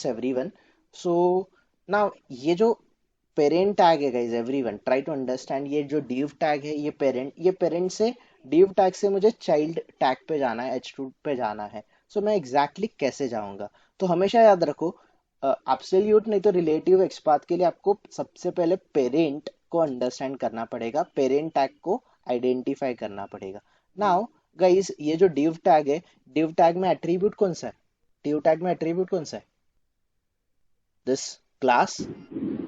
this everyone. So now ये जो parent tag है guys, everyone try to understand, ये जो div टैग है ये पेरेंट से div टैग से मुझे चाइल्ड टैग पे जाना है, h2 पे जाना है. सो मैं एग्जैक्टली कैसे जाऊंगा? तो हमेशा याद रखो, एब्सोल्यूट नहीं तो रिलेटिव एक्सपाथ के लिए आपको सबसे पहले पेरेंट को अंडरस्टैंड करना पड़ेगा, पेरेंट टैग को आइडेंटिफाई करना पड़ेगा. नाउ गाइज ये जो div टैग है, div टैग में एट्रीब्यूट कौन सा है? div टैग में एट्रीब्यूट कौन सा है? This class.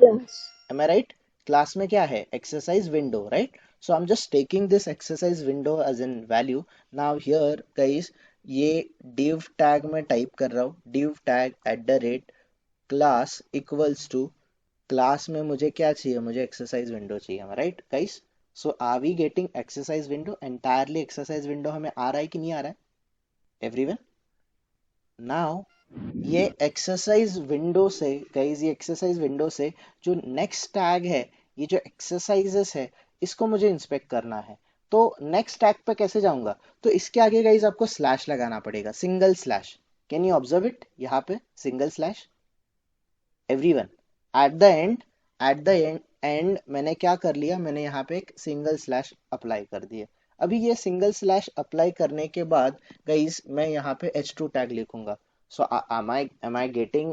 Yes. Am I right? Class में क्या है? Exercise window, right? So I am just taking this exercise window as an value. Now here guys, ये div टैग में टाइप कर रहा हूँ, div tag @ class equals to, class में मुझे क्या चाहिए? मुझे एक्सरसाइज विंडो चाहिए, right guys? So are we getting exercise window? Entirely exercise window हमें आ रहा है कि नहीं आ रहा है एवरीवन? नाउ ये एक्सरसाइज विंडो से गाइस, ये एक्सरसाइज विंडो से जो नेक्स्ट टैग है, ये जो एक्सरसाइजेस है, इसको मुझे इंस्पेक्ट करना है. तो नेक्स्ट टैग पे कैसे जाऊंगा? तो इसके आगे गाइस आपको स्लैश लगाना पड़ेगा, single slash. Can you observe it? यहाँ पे single slash everyone. At the end, at the end मैंने क्या कर लिया? मैंने यहाँ पे एक सिंगल स्लैश अप्लाई कर दिया. अभी ये सिंगल स्लैश अप्लाई करने के बाद गाइस मैं यहाँ पे h2 टैग लिखूंगा. सो am I getting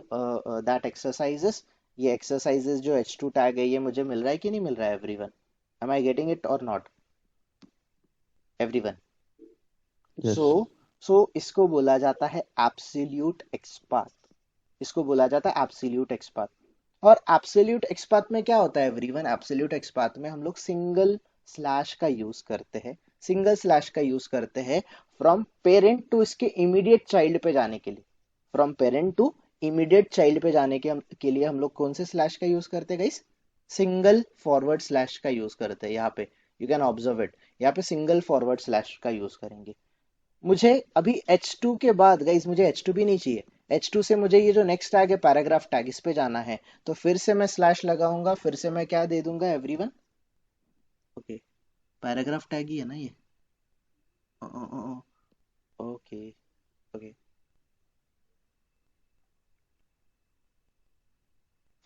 that exercises? ये exercises जो h2 टैग है, ये मुझे मिल रहा है कि नहीं मिल रहा है everyone? am I getting it or not everyone? So Yes. सो इसको बोला जाता है एब्सोल्यूट एक्सपाथ. इसको बोला जाता है एब्सोल्यूट एक्सपाथ. और एब्सोल्यूट एक्सपाथ में क्या होता है एवरीवन? एब्सोल्यूट एक्सपाथ में हम लोग सिंगल स्लैश का यूज करते हैं, सिंगल स्लैश का यूज करते हैं फ्रॉम पेरेंट टू इसके इमीडिएट चाइल्ड पे जाने के लिए. From parent to immediate child पे जाने के लिए हम लोग कौन से स्लैश का यूज करते हैं गाइस? सिंगल फॉरवर्ड स्लैश का यूज करते हैं. यहाँ पे यू कैन ऑब्जर्व इट, यहाँ पे सिंगल फॉरवर्ड स्लैश का यूज करेंगे. मुझे अभी H2 के बाद गाइस, मुझे H2 भी नहीं चाहिए. H2 से मुझे ये जो नेक्स्ट टैग है पैराग्राफ टैग, इस पे जाना है. तो फिर से मैं स्लैश लगाऊंगा, फिर से मैं क्या दे दूंगा एवरीवन? ओके, पैराग्राफ टैग ही है ना ये? Okay okay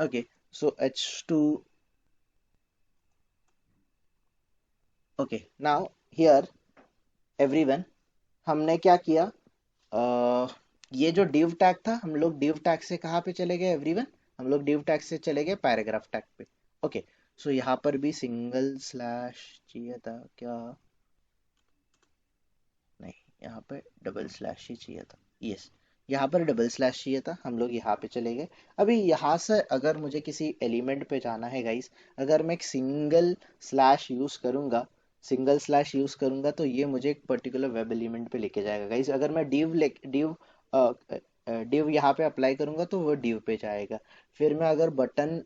okay. So H2. Okay, now here everyone, हमने क्या किया? ये जो div टैग था, हम लोग div टैग से कहाँ पे चले गए एवरीवन? हम लोग div टैग से चले गए पैराग्राफ टैग पे. ओके, सो यहाँ पर भी सिंगल स्लैश चाहिए था क्या? नहीं, यहाँ पे डबल स्लैश ही चाहिए था. यस, यहाँ पर डबल स्लैश चाहिए था. हम लोग यहाँ पे चले गए. अभी यहाँ से अगर मुझे किसी एलिमेंट पे जाना है गाइस, अगर मैं एक सिंगल स्लैश यूज करूंगा, सिंगल स्लैश यूज करूंगा, तो ये मुझे एक पर्टिकुलर वेब एलिमेंट पे लेके जाएगा गाइस. अगर मैं div यहाँ पे अप्लाई करूंगा तो वो div पे जाएगा. फिर मैं अगर बटन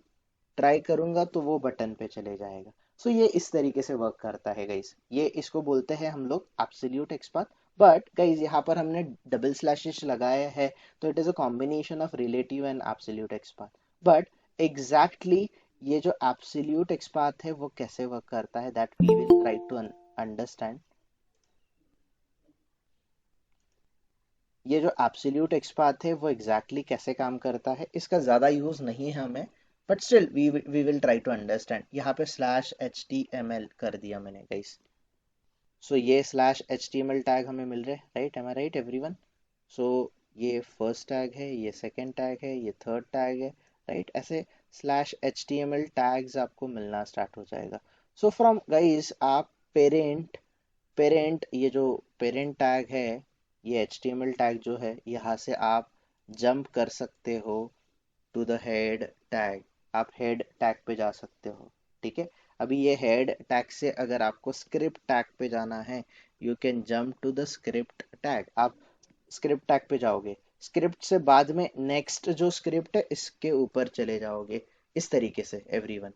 ट्राई करूंगा तो वो बटन पे चले जाएगा. सो ये इस तरीके से वर्क करता है गाइस. ये इसको बोलते हैं हम लोग एब्सोल्यूट एक्सपाथ. बट गाइस यहाँ पर हमने डबल स्लैशेस लगाया है, तो it is a combination of relative and absolute XPath. But exactly ये जो एब्सोल्यूट एक्सपाथ है वो कैसे वर्क करता है, that we will try to understand. ये जो एब्सोल्यूट एक्सपाथ है वो एग्जैक्टली कैसे काम करता है, इसका ज़्यादा यूज़ नहीं है हमें, but still we will try to understand. यहाँ पे स्लैश HTML कर दिया मैंने गाइस. सो ये स्लैश HTML टैग हमें मिल रहे, राइट? एम आई राइट एवरीवन? सो ये फर्स्ट टैग है, ये सेकंड टैग है, ये थर्ड टैग है, राइट? ऐसे स्लैश HTML टैग्स आपको मिलना स्टार्ट हो जाएगा. सो फ्रॉम गाइस, आप पेरेंट ये जो पेरेंट टैग है, ये HTML टैग जो है, यहाँ से आप जंप कर सकते हो टू द हेड टैग. आप हेड टैग पे जा सकते हो, ठीक है? अभी ये हेड टैग से अगर आपको स्क्रिप्ट टैग पे जाना है, you can jump to the script tag. आप स्क्रिप्ट टैग पे जाओगे, स्क्रिप्ट से बाद में नेक्स्ट जो स्क्रिप्ट है इसके ऊपर चले जाओगे, इस तरीके से एवरीवन,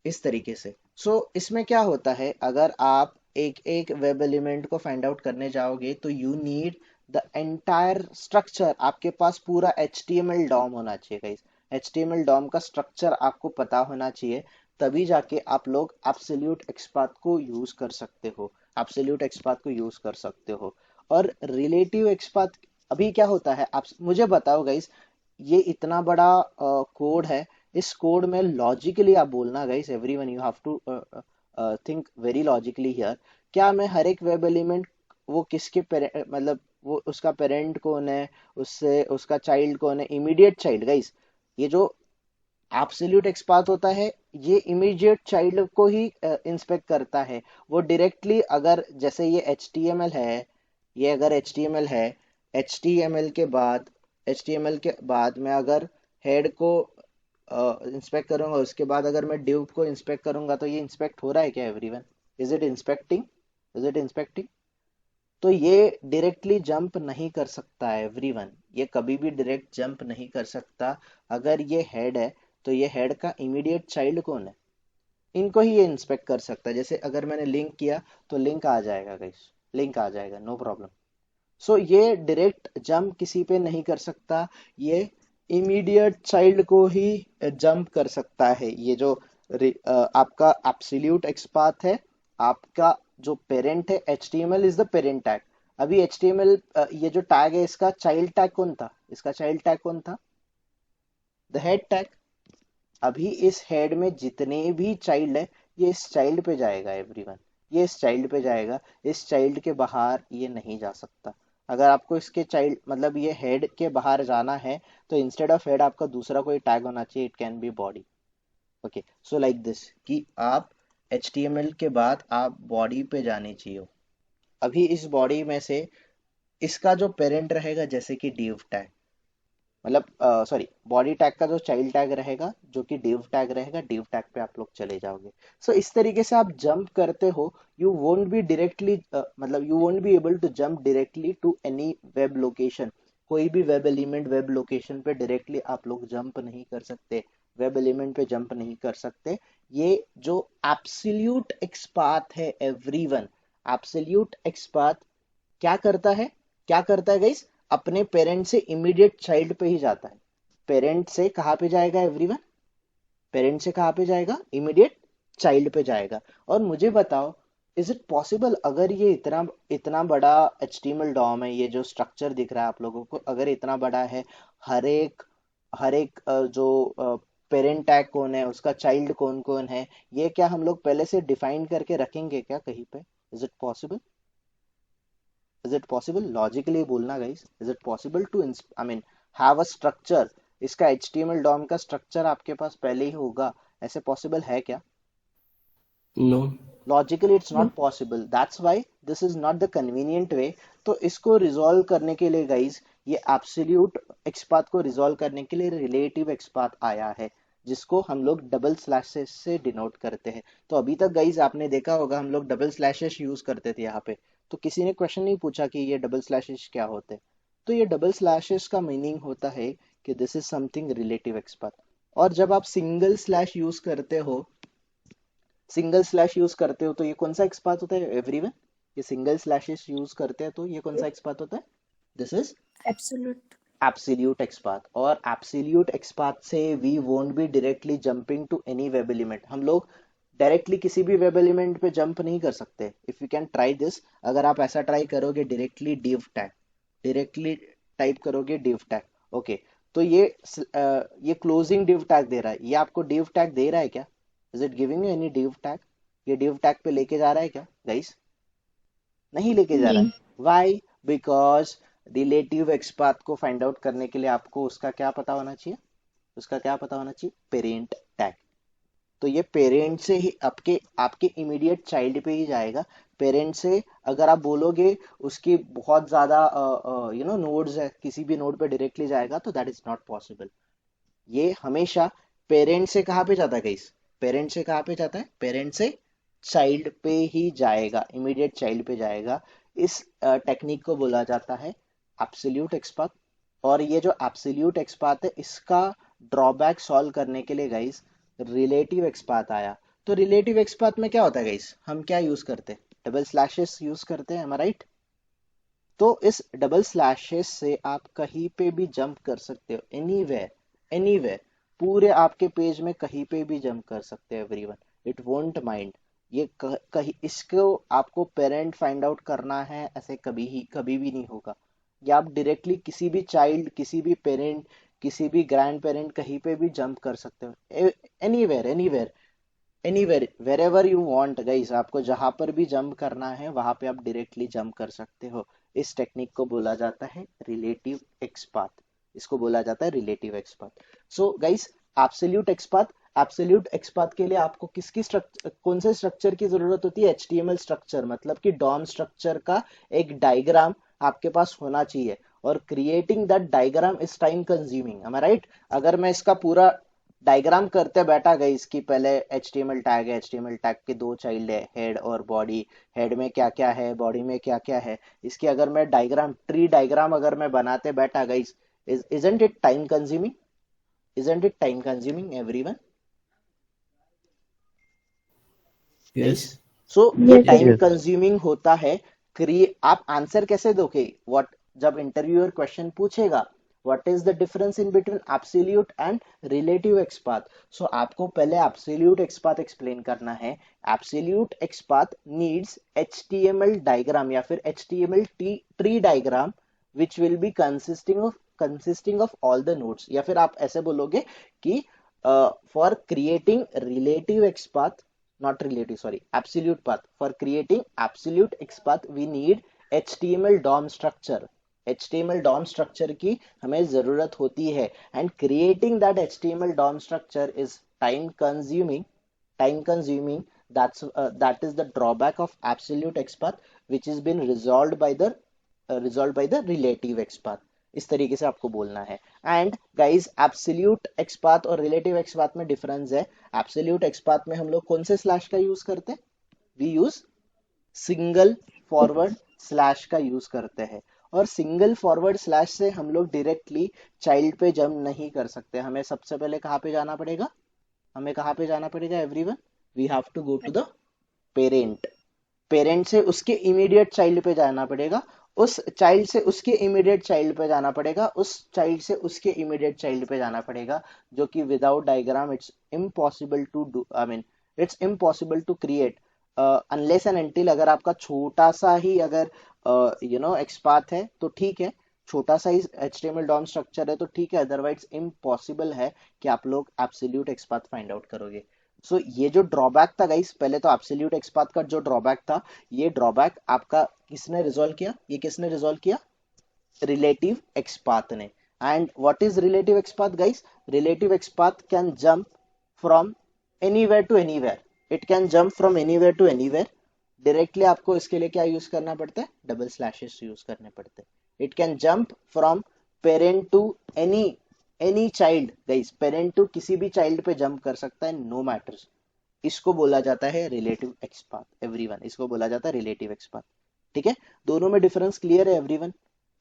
इस तरीके से. सो इसमें क्या होता है, अगर आप एक एक वेब एलिमेंट को फाइंड आउट करने जाओगे तो you need the entire structure. आपके पास पूरा HTML डॉम होना चाहिए गाइस. HTML डॉम का स्ट्रक्चर आपको पता होना चाहिए, तभी जाके आप लोग एब्सोल्यूट एक्सपाथ को यूज कर सकते हो, एब्सोल्यूट एक्सपाथ को यूज कर सकते हो. और रिलेटिव एक्सपाथ अभी क्या होता है, आप मुझे बताओ गाइस, ये इतना बड़ा कोड है, इस कोड में लॉजिकली आप बोलना guys, everyone you have to think very logically here. क्या मैं हर एक वेब एलिमेंट, वो किसके पेरेंट, मतलब वो उसका पेरेंट कौन है, उससे उसका चाइल्ड कौन है, इमीडिएट चाइल्ड गाइस, ये जो एब्सोल्यूट एक्सपाथ होता है, ये इमीडिएट चाइल्ड को ही इंस्पेक्ट करता है। वो डायरेक्टली, अगर जैसे ये HTML है, ये अगर HTML है, HTML के बाद, HTML के बाद मैं अगर हेड को इंस्पेक्ट करूंगा, उसके बाद अगर मैं div को इंस्पेक्ट करूंगा, तो ये इंस्पेक्ट हो रहा है क्या everyone? Is it inspecting? Is it inspecting? तो ये डायरेक्टली जंप नहीं कर सकता है एवरीवन, ये कभी भी डायरेक्ट जंप नहीं कर सकता। अगर ये हेड है, तो ये हेड का इमीडिएट चाइल्ड कौन है, इनको ही ये इंस्पेक्ट कर सकता है। जैसे अगर मैंने लिंक किया, तो लिंक आ जाएगा गाइस, लिंक आ जाएगा, नो प्रॉब्लम। सो ये डायरेक्ट जंप किसी पे नहीं कर सकता, ये इमीडिएट चाइल्ड को ही जंप कर सकता है। ये जो आपका एब्सोल्यूट एक्सपाथ है, आपका जो पेरेंट है, HTML is the parent tag. अभी HTML, ये जो टैग है, इसका चाइल्ड टैग कौन था, इसका चाइल्ड टैग कौन था? The head tag. अभी इस हेड में जितने भी चाइल्ड है, ये इस चाइल्ड पे जाएगा एवरीवन, ये इस चाइल्ड पे जाएगा, इस चाइल्ड के बाहर ये नहीं जा सकता। अगर आपको इसके चाइल्ड, मतलब ये हेड के बाहर जाना है, तो इंस्टेड ऑफ हेड आपका दूसरा कोई टैग होना चाहिए, it can be body. Okay, so like this, कि आप HTML के बाद आप बॉडी पे जाने चाहिए। अभी इस बॉडी में से इसका जो पेरेंट रहेगा, जैसे कि div टैग, मतलब सॉरी, बॉडी टैग का जो चाइल्ड टैग रहेगा, जो कि div टैग रहेगा, div टैग पे आप लोग चले जाओगे। सो इस तरीके से आप जंप करते हो, यू वोंट बी डायरेक्टली, मतलब you won't be able to jump directly to any web location. कोई भी वेब एलिमेंट, वेब लोकेशन पे डायरेक्टली आप लोग जंप नहीं कर सकते, वेब एलिमेंट पे जंप नहीं कर सकते। ये जो एब्सोल्यूट एक्सपाथ है एवरीवन, एब्सोल्यूट एक्सपाथ क्या करता है, क्या करता है गाइस, अपने पेरेंट से इमीडिएट चाइल्ड पे ही जाता है। पेरेंट से कहाँ पे जाएगा एवरीवन? पेरेंट से कहाँ पे जाएगा? इमीडिएट चाइल्ड पे जाएगा। और मुझे बताओ, इज इट पॉसिबल, अगर ये इतना इतना बड़ा HTML डॉम है, ये जो स्ट्रक्चर दिख रहा है आप लोगों को, अगर इतना बड़ा है, हर एक जो पेरेंट टैग कौन है, उसका चाइल्ड कौन कौन है, ये क्या हम लोग पहले से डिफाइन करके रखेंगे क्या कहीं पे? Is it possible? Is it possible, logically बोलना guys, is it possible to, I mean, have a structure, इसका HTML डॉम का स्ट्रक्चर आपके पास पहले ही होगा, ऐसे पॉसिबल है क्या? No. Logically it's not No. Possible, that's why this is not the convenient way. तो इसको रिजॉल्व करने के लिए गाइस, ये एब्सोल्यूट एक्सपाथ को रिजॉल्व करने के लिए रिलेटिव एक्सपाथ आया है, जिसको हम लोग डबल स्लैशेस से डिनोट करते हैं। तो अभी तक गाइस आपने देखा होगा, हम लोग डबल स्लैशेस यूज करते थे यहाँ पे, तो किसी ने क्वेश्चन नहीं पूछा कि ये डबल स्लैशेस क्या होते हैं। तो ये डबल स्लैशेस का मीनिंग होता है कि this is something relative XPath. और जब आप सिंगल स्लैश यूज करते हो, सिंगल स्लैश यूज करते हो, तो ये कौन सा एक्सपाथ होता है एवरीवन? ये सिंगल स्लैशेस यूज करते हैं, तो ये कौन सा एक्सपाथ होता है? This is Absolute. Absolute XPath. और एब्सोल्यूट एक्सपाथ से we won't be directly jumping to any web element, हम लोग डायरेक्टली किसी भी वेब एलिमेंट पे जंप नहीं कर सकते। If you can try this, अगर आप ऐसा ट्राई करोगे, directly div tag, directly type करोगे div टैग, ओके, तो ये क्लोजिंग div टैग दे रहा है, ये आपको div टैग दे रहा है क्या? Is it giving you any div tag? ये div टैग पे लेके जा रहा है क्या गाइस? नहीं लेके जा रहा नहीं. है। वाई? बिकॉज रिलेटिव एक्सपाथ को फाइंड आउट करने के लिए आपको उसका क्या पता होना चाहिए, उसका क्या पता होना चाहिए? Parent tag. तो ये पेरेंट से ही आपके आपके इमीडिएट चाइल्ड पे ही जाएगा। पेरेंट से अगर आप बोलोगे उसकी बहुत ज्यादा नोड्स है, किसी भी नोड पे डायरेक्टली जाएगा, तो दैट इज नॉट पॉसिबल। ये हमेशा पेरेंट से कहाँ पे जाता है गाइस? पेरेंट से कहाँ पे जाता है? पेरेंट से चाइल्ड पे ही जाएगा, इमीडिएट चाइल्ड पे जाएगा। इस टेक्निक को बोला जाता है एब्सोल्यूट एक्सपाथ। और ये जो एब्सोल्यूट एक्सपाथ है, इसका ड्रॉबैक सॉल्व करने के लिए गाइस रिलेटिव एक्सपाथ आया। तो रिलेटिव एक्सपाथ में क्या होता है गाइस, हम क्या यूज करते हैं? डबल स्लैशेस यूज करते हैं, राइट? तो इस डबल स्लैशेस से आप कहीं पे भी जंप कर सकते हो, एनीवेयर, एनीवेयर, पूरे आपके पेज में कहीं पे भी जंप कर सकते हो एवरीवन, इट वोंट माइंड। ये कहीं, इसको आपको पेरेंट फाइंड आउट करना है, ऐसे कभी भी नहीं होगा। या आप डायरेक्टली किसी भी चाइल्ड, किसी भी पेरेंट, किसी भी ग्रैंड पेरेंट कहीं पे भी जंप कर सकते हो, anywhere anywhere anywhere wherever you want guys. आपको जहां पर भी जंप करना है वहां पे आप डायरेक्टली जंप कर सकते हो। इस टेक्निक को बोला जाता है रिलेटिव एक्सपाथ। इसको बोला जाता है relative XPath. So guys, absolute XPath, absolute XPath के लिए आपको किसकी स्ट्रक्चर, कौन से स्ट्रक्चर की जरूरत होती है? एचटीएमएल स्ट्रक्चर, मतलब कि डॉम स्ट्रक्चर का एक डायग्राम आपके पास होना चाहिए। और creating that diagram is time consuming, am I right? अगर मैं इसका पूरा डायग्राम करते बैठा गई, इसकी पहले HTML टैग है, HTML टैग के दो चाइल्ड है, हेड और बॉडी। हेड में क्या क्या है, बॉडी में क्या क्या है, इसकी अगर मैं डायग्राम, ट्री डायग्राम अगर मैं बनाते बैठा गई, isn't it time consuming? Isn't it time consuming everyone? Guys, Yes. So ये Yes, time yes. Yes. Consuming होता है। आप आंसर कैसे दोगे? व्हाट, जब इंटरव्यूअर क्वेश्चन पूछेगा what is the difference in between absolute and relative XPath, so आपको पहले एब्सोल्यूट एक्सपाथ एक्सप्लेन करना है। Absolute XPath needs HTML diagram या फिर HTML tree diagram which will be consisting of all the nodes. या फिर आप ऐसे बोलोगे कि for creating relative XPath, not relative, sorry, absolute path, for creating absolute XPath we need HTML DOM structure। HTML DOM structure की हमें जरूरत होती है, and creating that HTML DOM structure is time consuming, time consuming। That is the drawback of absolute XPath, which has been resolved by the relative XPath। इस तरीके से आपको बोलना है। एंड गाइज, एब्सोल्यूट एक्सपाथ और रिलेटिव एक्सपाथ में difference है। Absolute XPath में हम लोग कौन से स्लैश का यूज करते हैं? We use single forward slash का यूज करते हैं। और सिंगल फॉरवर्ड स्लैश से हम लोग डायरेक्टली चाइल्ड पे जंप नहीं कर सकते। हमें सबसे पहले कहाँ पे जाना पड़ेगा? हमें कहाँ पे जाना पड़ेगा everyone? We have to go to the parent. Parent से उसके इमीडिएट चाइल्ड पे जाना पड़ेगा, उस चाइल्ड से उसके इमीडिएट चाइल्ड पे जाना पड़ेगा, उस चाइल्ड से उसके इमीडिएट चाइल्ड पे जाना पड़ेगा, जो कि without diagram it's impossible to do, I mean it's impossible to create unless and until. अगर आपका छोटा सा ही अगर एक्सपाथ है तो ठीक है, छोटा सा ही HTML डॉम स्ट्रक्चर है तो ठीक है, अदरवाइज इम्पॉसिबल है कि आप लोग एब्सोल्यूट एक्सपाथ फाइंड आउट करोगे। सो ये जो ड्रॉबैक था गाइस, पहले तो एब्सोल्यूट एक्सपाथ का जो ड्रॉबैक था, ये ड्रॉबैक आपका किसने रिजॉल्व किया? ये किसने रिजॉल्व किया? रिलेटिव एक्सपाथ ने। And what is relative XPath guys? Relative XPath can jump from anywhere to anywhere. It can jump from anywhere to anywhere. Directly आपको इसके लिए क्या यूज करना पड़ता है? डबल स्लैशेस यूज करने पड़ते हैं। It can jump from parent to any child guys, parent to किसी भी चाइल्ड पे जंप कर सकता है, नो मैटर्स। इसको बोला जाता है रिलेटिव एक्सपाथ एवरीवन, इसको बोला जाता है रिलेटिव एक्सपाथ। ठीक है, दोनों में डिफरेंस क्लियर है एवरीवन?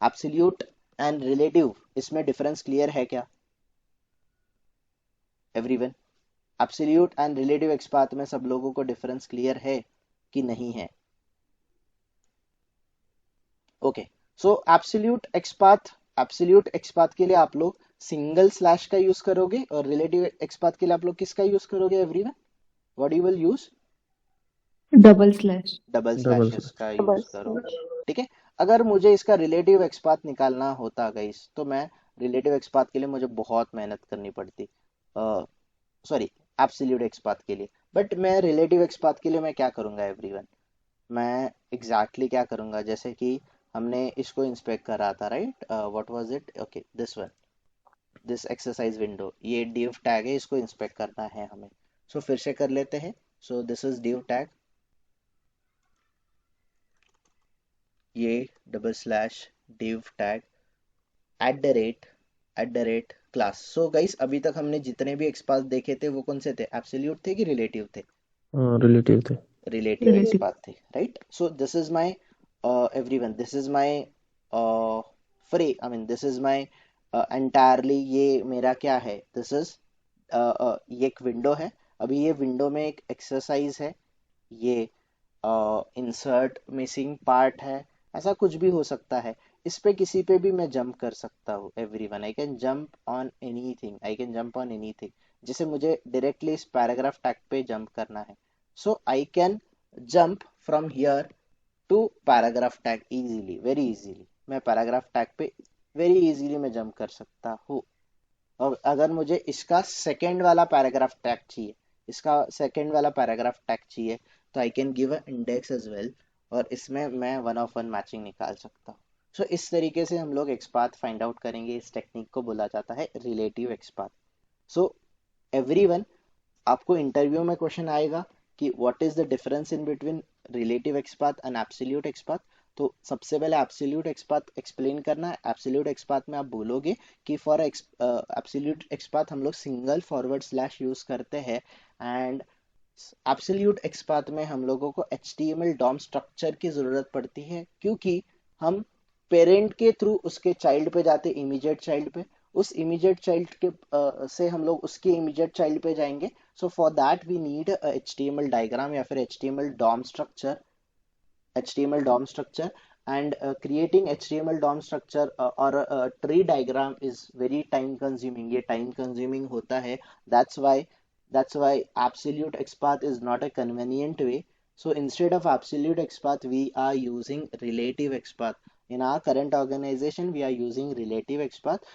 एब्सोल्यूट एंड रिलेटिव, इसमें डिफरेंस क्लियर है क्या everyone? Absolute and relative XPath में सब लोगों को डिफरेंस क्लियर है कि नहीं है? ओके, सो एब्सोल्यूट एक्सपाथ के लिए आप लोग सिंगल स्लैश का यूज करोगे, और रिलेटिव एक्सपाथ के लिए आप लोग किसका यूज करोगे everyone? What you will use? double slash. Double Double slashes slash. का यूज Double करोगे। slash. ठीक है, अगर मुझे इसका रिलेटिव एक्सपाथ निकालना होता गाइस, तो मैं रिलेटिव एक्सपाथ के लिए मुझे बहुत मेहनत करनी पड़ती, सॉरी, एब्सोल्यूट एक्सपाथ के लिए। बट मैं रिलेटिव एक्सपाथ के लिए मैं क्या करूंगा एवरीवन? मैं एग्जैक्टली क्या करूंगा, जैसे कि हमने इसको इंस्पेक्ट करा था, right? What was it? Okay, this one, this exercise window, ये div टैग है, इसको इंस्पेक्ट करना है हमें। सो फिर से कर लेते हैं। So this is div tag, ये double slash div tag @ class. So guys, अभी तक हमने जितने भी एक्सपाथ देखे थे वो कौन से थे? एब्सोल्यूट थे कि रिलेटिव थे? Relative थे. Relative Relative. एक्सपाथ थे, right? So this is my everyone, this is my free, I mean this is my entirely, ये मेरा क्या है? दिस इज ये एक विंडो है। अभी ये विंडो में एक एक्सरसाइज है, ये इंसर्ट मिसिंग पार्ट है, ऐसा कुछ भी हो सकता है। इस पे किसी पे भी मैं जंप कर सकता हूँ everyone. I can jump on anything, I can jump on anything. जैसे मुझे डायरेक्टली इस पैराग्राफ टैग पे जंप करना है, so I can jump from here to paragraph tag easily, very easily. मैं पैराग्राफ टैग पे वेरी इजीली मैं jump कर सकता हूँ। और अगर मुझे इसका सेकेंड वाला पैराग्राफ टैग चाहिए, इसका सेकेंड वाला पैराग्राफ टैग चाहिए, तो I can give a index as well, और इसमें मैं वन ऑफ वन मैचिंग निकाल सकता हूँ। सो इस तरीके से हम लोग एक्सपाथ फाइंड आउट करेंगे। इस टेक्निक को बोला जाता है रिलेटिव एक्सपाथ। सो एवरीवन, आपको इंटरव्यू में क्वेश्चन आएगा कि what is the difference in between relative XPath and absolute XPath. तो सबसे पहले एब्सोल्यूट एक्सपाथ एक्सप्लेन करना है। एब्सोल्यूट एक्सपाथ में आप बोलोगे कि फॉर एब्सोल्यूट एक्सपाथ हम लोग सिंगल फॉरवर्ड स्लैश यूज करते हैं, एंड एब्सोल्यूट एक्सपाथ में हम लोगों को HTML डॉम स्ट्रक्चर की जरूरत पड़ती है, क्योंकि हम पेरेंट के थ्रू उसके चाइल्ड पे जाते, इमीडिएट चाइल्ड पे, उस इमीडिएट चाइल्ड के से हम लोग उसके इमीडिएट चाइल्ड पे जाएंगे। So for that we need HTML diagram या फिर HTML DOM structure, HTML DOM structure, and creating HTML DOM structure or a tree diagram is very time consuming. ये time consuming होता है। That's why absolute XPath is not a convenient way. So instead of absolute XPath, we are using relative XPath. In our current organization, we are using relative XPath.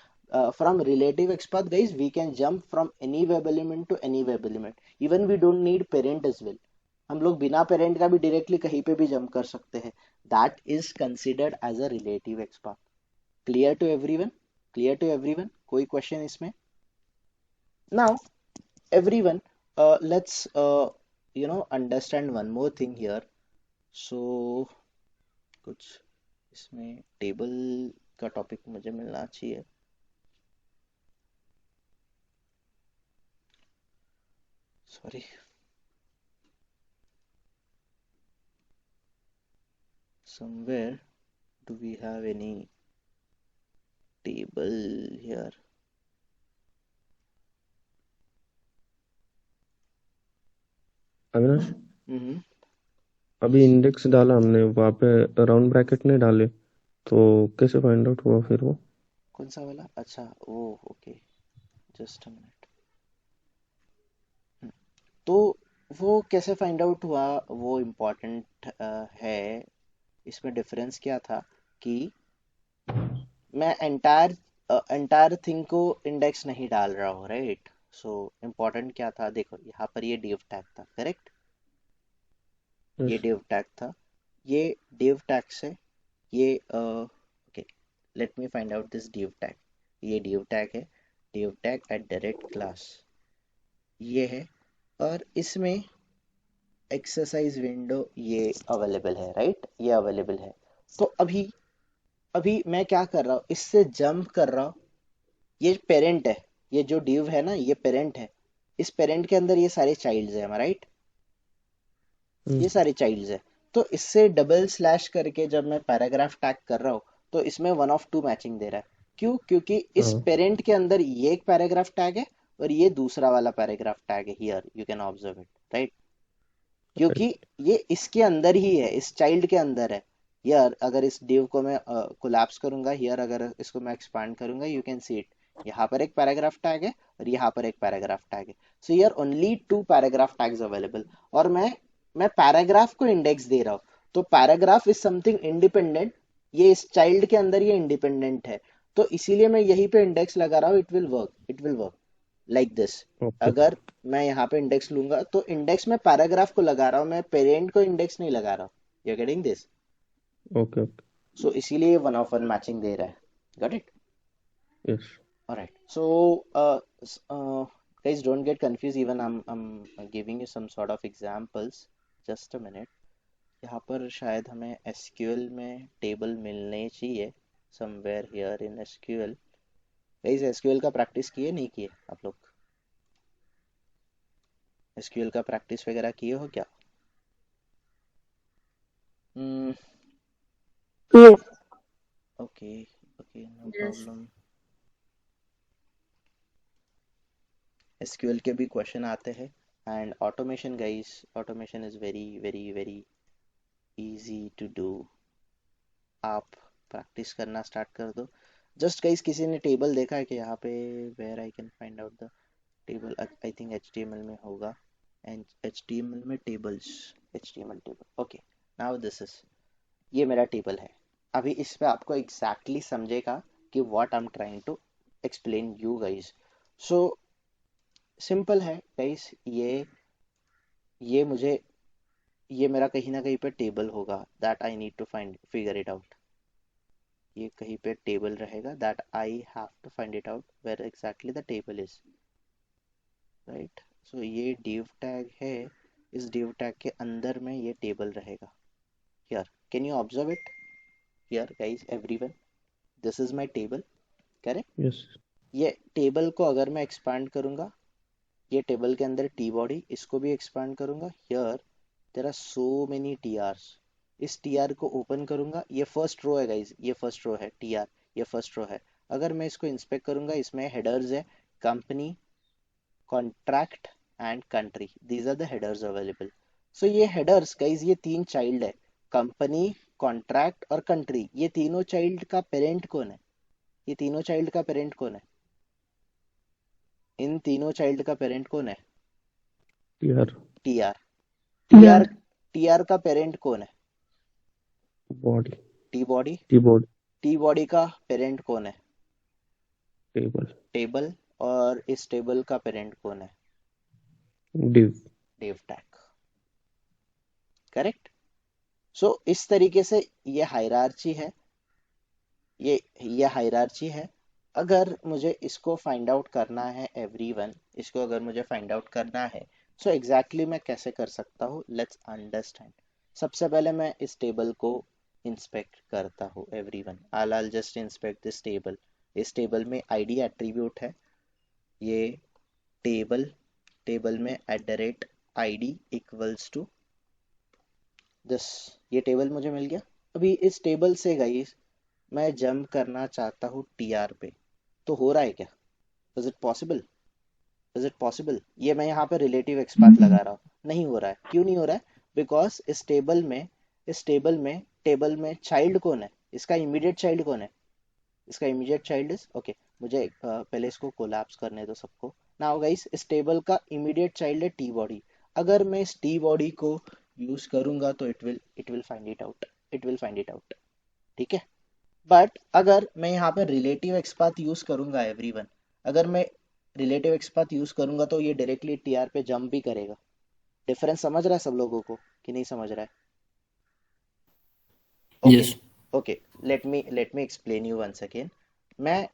From relative XPath, guys, we can jump from any web element to any web element. Even we don't need parent as well. हम लोग बिना parent का भी directly कहीं पे भी jump कर सकते हैं। That is considered as a relative XPath. Clear to everyone? Clear to everyone? कोई क्वेश्चन इसमें? Now everyone, let's understand one more thing here. So कुछ इसमें टेबल का टॉपिक मुझे मिलना चाहिए। Sorry, somewhere do we have any table here? Avinash, hmm. अभी index डाला हमने, वहाँ पे राउंड ब्रैकेट नहीं डाले, तो कैसे फाइंड आउट हुआ फिर वो? कौन सा वाला? अच्छा, वो ओके, जस्ट अ मिनट। तो वो कैसे फाइंड आउट हुआ, वो इम्पोर्टेंट है। इसमें डिफरेंस क्या था कि मैं एंटायर थिंग को इंडेक्स नहीं डाल रहा हूँ, राइट? सो इम्पोर्टेंट क्या था, देखो यहाँ पर ये div टैग था, करेक्ट? ये यस। div टैग था। ये div टैग से ये okay, let me find out this div tag. ये div टैग है, div tag at direct class, ये है। और इसमें एक्सरसाइज विंडो ये अवेलेबल है, राइट? ये अवेलेबल है। तो अभी अभी मैं क्या कर रहा हूँ, इससे जंप कर रहा हूँ। ये पेरेंट है, ये जो div है ना, ये पेरेंट है। इस पेरेंट के अंदर ये सारे चाइल्ड्स हैं, राइट? ये सारे चाइल्ड्स हैं। तो इससे डबल स्लैश करके जब मैं पैराग्राफ टैग कर रहा हूँ, तो इसमें वन ऑफ टू मैचिंग दे रहा है। क्यों? क्योंकि इस हाँ, पेरेंट के अंदर ये एक पैराग्राफ टैग है और ये दूसरा वाला पैराग्राफ टैग है। Here you can observe it, right? क्योंकि राइट। ये इसके अंदर ही है, इस चाइल्ड के अंदर है। हियर अगर इस div को मैं कोलैप्स करूंगा, हियर अगर इसको मैं एक्सपांड करूंगा, यू कैन सी इट। यहाँ पर एक पैराग्राफ टैग है और यहाँ पर एक पैराग्राफ टैग है। So here only two paragraph tags available. और मैं पैराग्राफ को इंडेक्स दे रहा हूँ। तो पैराग्राफ इज समथिंग इंडिपेंडेंट। ये इस चाइल्ड के अंदर ये इंडिपेंडेंट है। तो इसीलिए मैं यहीं पे इंडेक्स लगा रहा हूँ। It will work like this. Okay. अगर मैं यहाँ पे इंडेक्स लूंगा, तो इंडेक्स में पैराग्राफ को लगा रहा हूँ, मैं पेरेंट को इंडेक्स नहीं लगा रहा हूँ। You getting this? Okay. Okay. So इसीलिए वन ऑफ वन मैचिंग दे रहा है। Got it? Yes. Alright. So guys, don't get confused. Even I'm giving you some sort of examples. Just a minute. यहाँ पर शायद हमें SQL में table मिलने चाहिए, somewhere here in SQL. guys, SQL का प्रैक्टिस किए नहीं किए आप लोग? SQL का प्रैक्टिस वगैरह किए हो क्या? Hmm. Yes. Okay, okay, no Yes. problem. SQL के भी क्वेश्चन आते हैं। And automation guys, automation is very very very easy to do. आप प्रैक्टिस करना स्टार्ट कर दो। जस्ट गाइस, किसी ने टेबल देखा है कि यहाँ पे where I can find out the table? I think HTML में होगा। एंड HTML में tables, HTML table, okay. Now this is, ये मेरा टेबल है। अभी इस पे आपको एग्जैक्टली समझेगा कि what I am trying to explain you guys. So simple है गाइस, ये मुझे ये मेरा कहीं ना कहीं पे टेबल होगा, that I need to find figure it out. ये कहीं पे टेबल रहेगा, that I have to find it out where exactly the table is, right. So ये div टैग है, इस div टैग के अंदर में ये टेबल रहेगा। Here can you observe it, here guys everyone, this is my table, correct. Yes ये table को अगर मैं एक्सपांड करूंगा, ये टेबल के अंदर टी बॉडी, इसको भी एक्सपांड करूंगा, here there are so many T Rs. इस टी आर को ओपन करूंगा, ये फर्स्ट रो है गाइज, ये फर्स्ट रो है टी आर, ये फर्स्ट रो है। अगर मैं इसको इंस्पेक्ट करूंगा, इसमें हेडर्स है, company, contract and country, these are the headers available. So ये हेडर्स गाइज, ये तीन चाइल्ड है, कंपनी, कॉन्ट्रैक्ट और कंट्री। ये तीनों चाइल्ड का पेरेंट कौन है? ये तीनों चाइल्ड का पेरेंट कौन है? इन तीनों चाइल्ड का पेरेंट कौन है? यार T R. T Yeah. R, T R का पेरेंट कौन है? Body T body. Keyboard T body का पेरेंट कौन है? Table table. और इस टेबल का पेरेंट कौन है? Div div tag, correct. So इस तरीके से ये हायरार्ची है, ये हायरार्ची है। अगर मुझे इसको फाइंड आउट करना है एवरीवन, इसको अगर मुझे फाइंड आउट करना है, सो एग्जैक्टली मैं कैसे कर सकता हूँ, लेट्स अंडरस्टैंड। सबसे पहले मैं इस टेबल को इंस्पेक्ट करता हूँ everyone, I'll just inspect this table. इस टेबल में आईडी एट्रीब्यूट है, ये टेबल में @id इक्वल्स टू दिस, ये टेबल मुझे मिल गया। अभी इस टेबल से गाइस मैं जंप करना चाहता हूँ टीआर पे, तो हो रहा है क्या? Is it possible? Is it possible? ये मैं यहाँ पे रिलेटिव एक्सपाथ लगा रहा हूँ, नहीं हो रहा है। क्यों नहीं हो रहा है? बिकॉज टेबल में चाइल्ड कौन है? इसका इमीडिएट चाइल्ड कौन है? इसका इमीडिएट चाइल्ड इज ओके। मुझे पहले इसको कोलैप्स करने दो सबको। नाउ गाइस, इस टेबल का इमीडिएट चाइल्ड है टी बॉडी। अगर मैं इस टी बॉडी को यूज करूंगा तो it will find it out, it will find it out, ठीक है। बट अगर मैं यहाँ पे रिलेटिव एक्सपाथ यूज करूंगा एवरीवन, अगर मैं रिलेटिव एक्सपाथ यूज करूंगा तो ये डायरेक्टली टीआर पे जंप भी करेगा। डिफरेंस समझ रहा है सब लोगों को कि नहीं समझ रहा है? Okay, Yes. Okay, let me explain you once again. मैं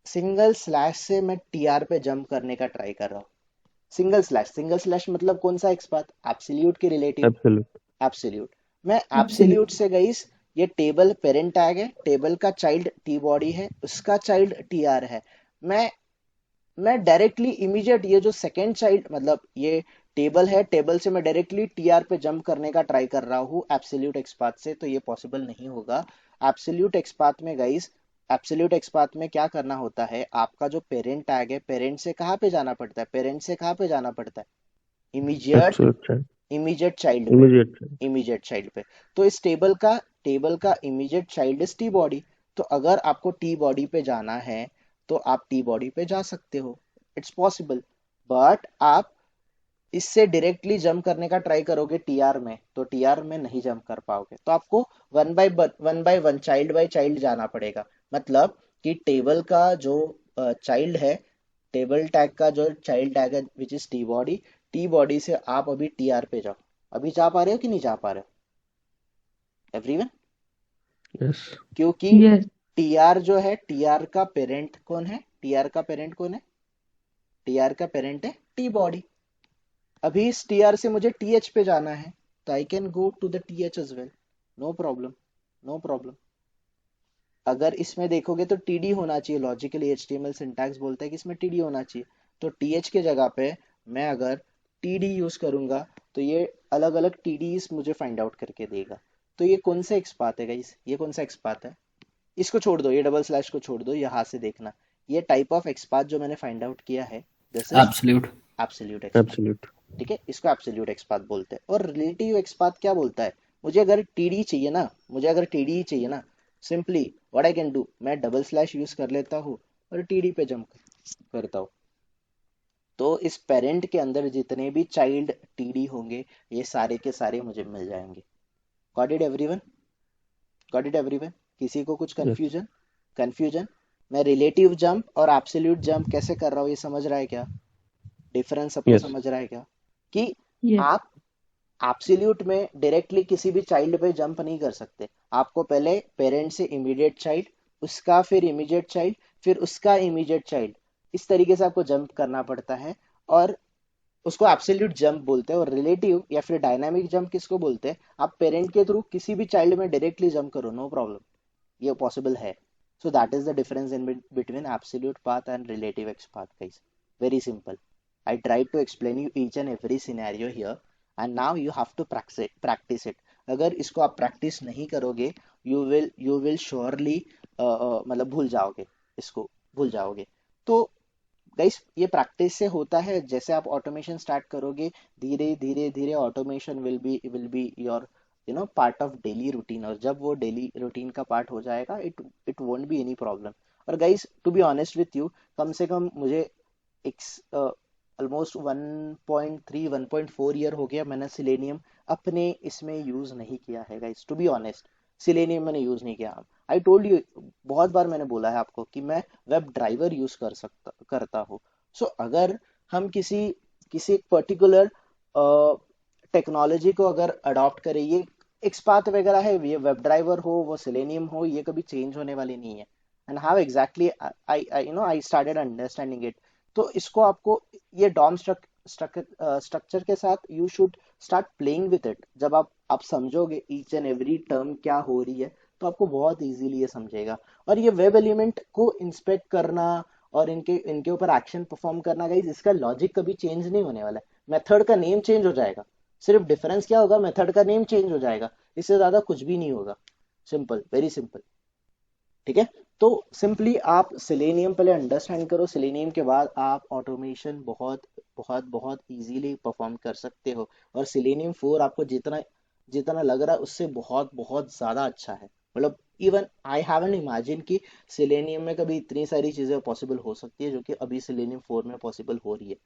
सिंगल स्लैश से मैं टीआर पे जंप करने का ट्राई कर रहा हूँ। सिंगल स्लैश मतलब कौन सा एक्सपाथ? एब्सोल्यूट की रिलेटिव? Absolute absolute. मैं Absolute. एब्सोल्यूट से गई, ये टेबल पेरेंट टैग है, टेबल का चाइल्ड टी बॉडी है, उसका चाइल्ड टी आर है। मैं मैं डायरेक्टली इमीडिएट ये जो सेकेंड चाइल्ड, मतलब ये टेबल है, टेबल से मैं डायरेक्टली टीआर पे जंप करने का ट्राई कर रहा हूँ एब्सोल्यूट एक्सपाथ से, तो ये पॉसिबल नहीं होगा। एब्सोल्यूट एक्सपाथ में गाइस, एब्सोल्यूट एक्सपाथ में क्या करना होता है, आपका जो पेरेंट टैग है, पेरेंट से कहाँ पे जाना पड़ता है? पेरेंट से कहाँ पे जाना पड़ता है? Immediate, absolute child immediate child पे, इमीडिएट चाइल्ड इमीडिएट चाइल्ड पे। तो इस टेबल का immediate child is T body. तो अगर आपको टी बॉडी पे जाना है तो आप टी बॉडी पे जा सकते हो, इट्स पॉसिबल। बट आप इससे डायरेक्टली जंप करने का ट्राई करोगे टीआर में, तो टीआर में नहीं जंप कर पाओगे। तो आपको one by one, child by child जाना पड़ेगा। मतलब कि टेबल का जो चाइल्ड है, टेबल टैग का जो चाइल्ड टैग है विच इज टी बॉडी से आप अभी टीआर पे जाओ। अभी जा पा रहे हो कि नहीं जा पा रहे हो एवरीवन? यस क्योंकि Yes. टीआर जो है, टीआर का पेरेंट कौन है? टीआर का पेरेंट कौन है? टीआर का पेरेंट है टी बॉडी। अभी इस टीआर से मुझे टीएच पे जाना है, तो I can go to the TH as well, no problem, no problem. अगर इसमें देखोगे तो टीडी होना चाहिए, लॉजिकली एचटीएमएल सिंटैक्स बोलता है कि इसमें टीडी होना चाहिए। तो टीएच के जगह पे मैं अगर टीडी यूज करूंगा तो ये अलग अलग टीडीज मुझे फाइंड आउट करके देगा। तो ये कौन सा एक्सपाथ है गाइस? ये कौन सा एक्सपाथ है? इसको छोड़ दो, ये डबल स्लैश को छोड़ दो, यहाँ से देखना। ये टाइप ऑफ एक्सपाथ जो मैंने फाइंड आउट किया है, this is Absolute. Absolute XPath, absolute ठीक है। इसको एब्सोल्यूट एक्सपाथ बोलते हैं। और रिलेटिव एक्सपाथ क्या बोलता है? मुझे अगर टीडी चाहिए ना, मुझे अगर टीडी चाहिए ना, simply what I can do, मैं डबल स्लैश यूज कर लेता हूँ और टीडी पे जंप करता हूँ। तो इस पेरेंट के अंदर जितने भी चाइल्ड टीडी होंगे, ये सारे के सारे मुझे मिल जाएंगे। Got it everyone? Got it everyone? किसी को कुछ यस कंफ्यूजन? मैं रिलेटिव जंप और एब्सोल्यूट जंप कैसे कर रहा हूँ, ये समझ रहा है क्या? डिफरेंस सबको यस समझ रहा है क्या? कि Yes. आप एब्सोल्यूट में डायरेक्टली किसी भी चाइल्ड पे जंप नहीं कर सकते। आपको पहले पेरेंट से इमीडिएट चाइल्ड, उसका फिर इमीडिएट चाइल्ड, फिर उसका इमीडिएट चाइल्ड, इस तरीके से आपको जंप करना पड़ता है। और उसको एब्सोल्यूट जंप बोलते हैं। और रिलेटिव या फिर डायनामिक जंप किसको बोलते हैं? आप पेरेंट के थ्रू किसी भी चाइल्ड में डायरेक्टली जंप करो, नो प्रॉब्लम, ये पॉसिबल है। So that is the difference in between absolute path and relative x path guys. Very simple. I tried to explain you each and every scenario here, and now you have to practice it. अगर इसको आप practice नहीं करोगे, you will surely मतलब भूल जाओगे, इसको भूल जाओगे। तो गाइस ये प्रैक्टिस से होता है। जैसे आप ऑटोमेशन स्टार्ट करोगे, धीरे धीरे धीरे automation will be your part of daily routine. और जब वो डेली रूटीन का पार्ट हो जाएगा, it won't be any problem. और guys to be honest with you, कम से कम मुझे ऑलमोस्ट 1.3 1.4 ईयर हो गया मैंने सिलेनियम अपने इसमें यूज नहीं किया है guys. To be honest, Selenium मैंने यूज नहीं किया। आई टोल्ड यू, बहुत बार मैंने बोला है आपको कि मैं वेब ड्राइवर यूज करता हूँ। सो अगर हम किसी किसी एक पर्टिकुलर टेक्नोलॉजी को अगर अडॉप्ट करें, ये एक्सपाथ वगैरह है, ये वेब ड्राइवर हो, वो सिलेनियम हो, ये कभी चेंज होने वाली नहीं है। And how exactly I started understanding it. तो इसको आपको ये डॉम स्ट्रक्चर के साथ you should start playing with it. जब आप समझोगे ईच एंड एवरी टर्म क्या हो रही है, तो आपको बहुत इजीली ये समझेगा। और ये वेब एलिमेंट को इंस्पेक्ट करना और इनके इनके ऊपर एक्शन परफॉर्म करना गाइस, इसका लॉजिक कभी चेंज नहीं होने वाला है। मेथड का नेम चेंज हो जाएगा, सिर्फ डिफरेंस क्या होगा, मेथड का नेम चेंज हो जाएगा, इससे ज्यादा कुछ भी नहीं होगा। Simple, very simple. ठीक है। तो सिंपली आप सिलेनियम पहले अंडरस्टैंड करो, सिलेनियम के बाद आप ऑटोमेशन बहुत बहुत बहुत इजीली परफॉर्म कर सकते हो। और सिलेनियम 4 आपको जितना जितना लग रहा है उससे बहुत बहुत ज्यादा अच्छा है। मतलब इवन आई हैवंट इमेजिन कि सिलेनियम में कभी इतनी सारी चीजें पॉसिबल हो सकती है जो कि अभी सिलेनियम 4 में पॉसिबल हो रही है।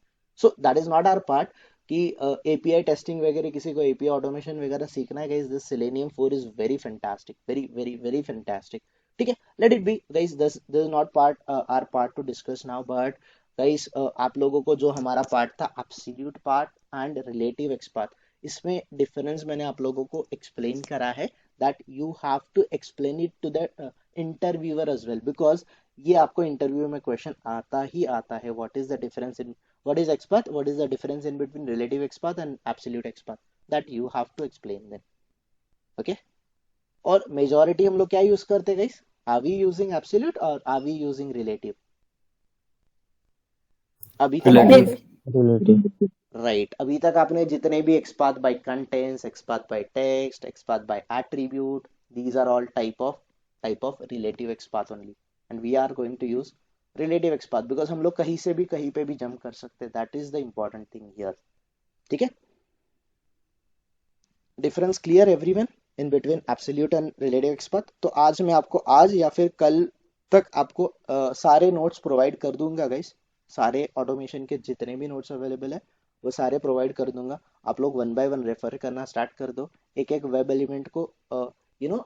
So that is not our part कि एपीआई टेस्टिंग वगैरह, किसी को एपीआई ऑटोमेशन वगैरह सीखना है guys, this Selenium 4 is very fantastic, very very very fantastic. ठीक है, let it be guys, this is not part our part to discuss now. But guys आप लोगों को जो हमारा पार्ट था absolute part and relative XPath, इसमें difference मैंने आप लोगों को एक्सप्लेन करा है, that you have to explain it to the interviewer as well, because ये आपको इंटरव्यू में क्वेश्चन आता ही आता है। What is the difference in, what is expath, what is the difference in between relative expath and absolute expath, that you have to explain then. Okay. और majority हम लोग क्या यूज करते हैं guys? Are we using absolute और are we using relative? अभी तक आपने रिलेटिव Relative. रिलेटिव राइट, अभी तक आपने जितने भी XPath by contents, XPath by text, XPath by attribute, these are all type of relative XPath only. And we are going to use relative XPath because हम लोग कहीं से भी कहीं पे भी जंप कर सकते हैं। That is the important thing here. ठीक है, difference clear everyone in between absolute and relative XPath? तो आज मैं आपको, आज या फिर कल तक आपको सारे नोट्स प्रोवाइड कर दूंगा गाइस। सारे ऑटोमेशन के जितने भी नोट्स अवेलेबल है वो सारे प्रोवाइड कर दूंगा। आप लोग वन बाय वन रेफर करना स्टार्ट कर दो, एक एक वेब एलिमेंट को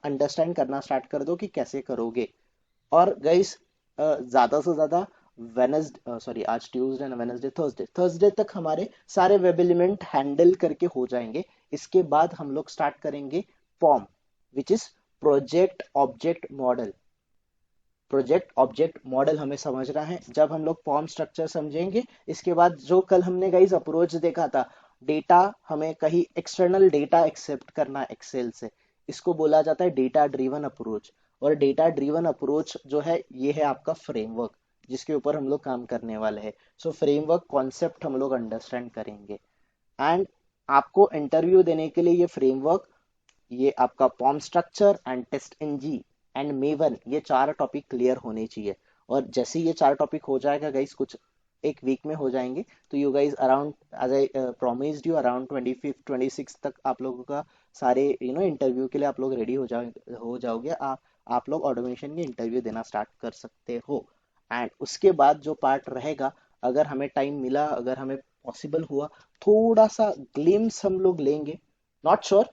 अंडरस्टैंड करना स्टार्ट कर दो कि कैसे करोगे। और गाइस ज्यादा से ज्यादा वेनसडे, सॉरी आज ट्यूसडे ना, वेनसडे थर्सडे तक हमारे सारे वेब एलिमेंट हैंडल करके हो जाएंगे। इसके बाद हम लोग स्टार्ट करेंगे POM, which is project object model. Project object model हमें समझना है। जब हम लोग फॉर्म स्ट्रक्चर समझेंगे, इसके बाद जो कल हमने गाइस अप्रोच देखा था, डेटा हमें कहीं एक्सटर्नल डेटा एक्सेप्ट करना एक्सेल से, इसको बोला जाता है डेटा ड्रिवन अप्रोच। और डेटा ड्रिवन अप्रोच जो है, ये है आपका फ्रेमवर्क जिसके ऊपर हम लोग काम करने वाले हैं। सो फ्रेमवर्क कॉन्सेप्ट हम लोग अंडरस्टैंड करेंगे। एंड आपको इंटरव्यू देने के लिए ये फ्रेमवर्क, ये आपका form structure and TestNG and Maven, ये 4 टॉपिक क्लियर होने चाहिए। और जैसे ये 4 टॉपिक हो जाएगा गाइस, कुछ एक वीक में हो जाएंगे, तो you guys around, as I promised you, around 25 26 तक आप लोगों का सारे इंटरव्यू के लिए आप लोग रेडी हो जाओगे। आप लोग ऑटोमेशन के इंटरव्यू देना स्टार्ट कर सकते हो। एंड उसके बाद जो पार्ट रहेगा, अगर हमें टाइम मिला, अगर हमें पॉसिबल हुआ, थोड़ा सा ग्लिम्स हम लोग लेंगे। Not sure,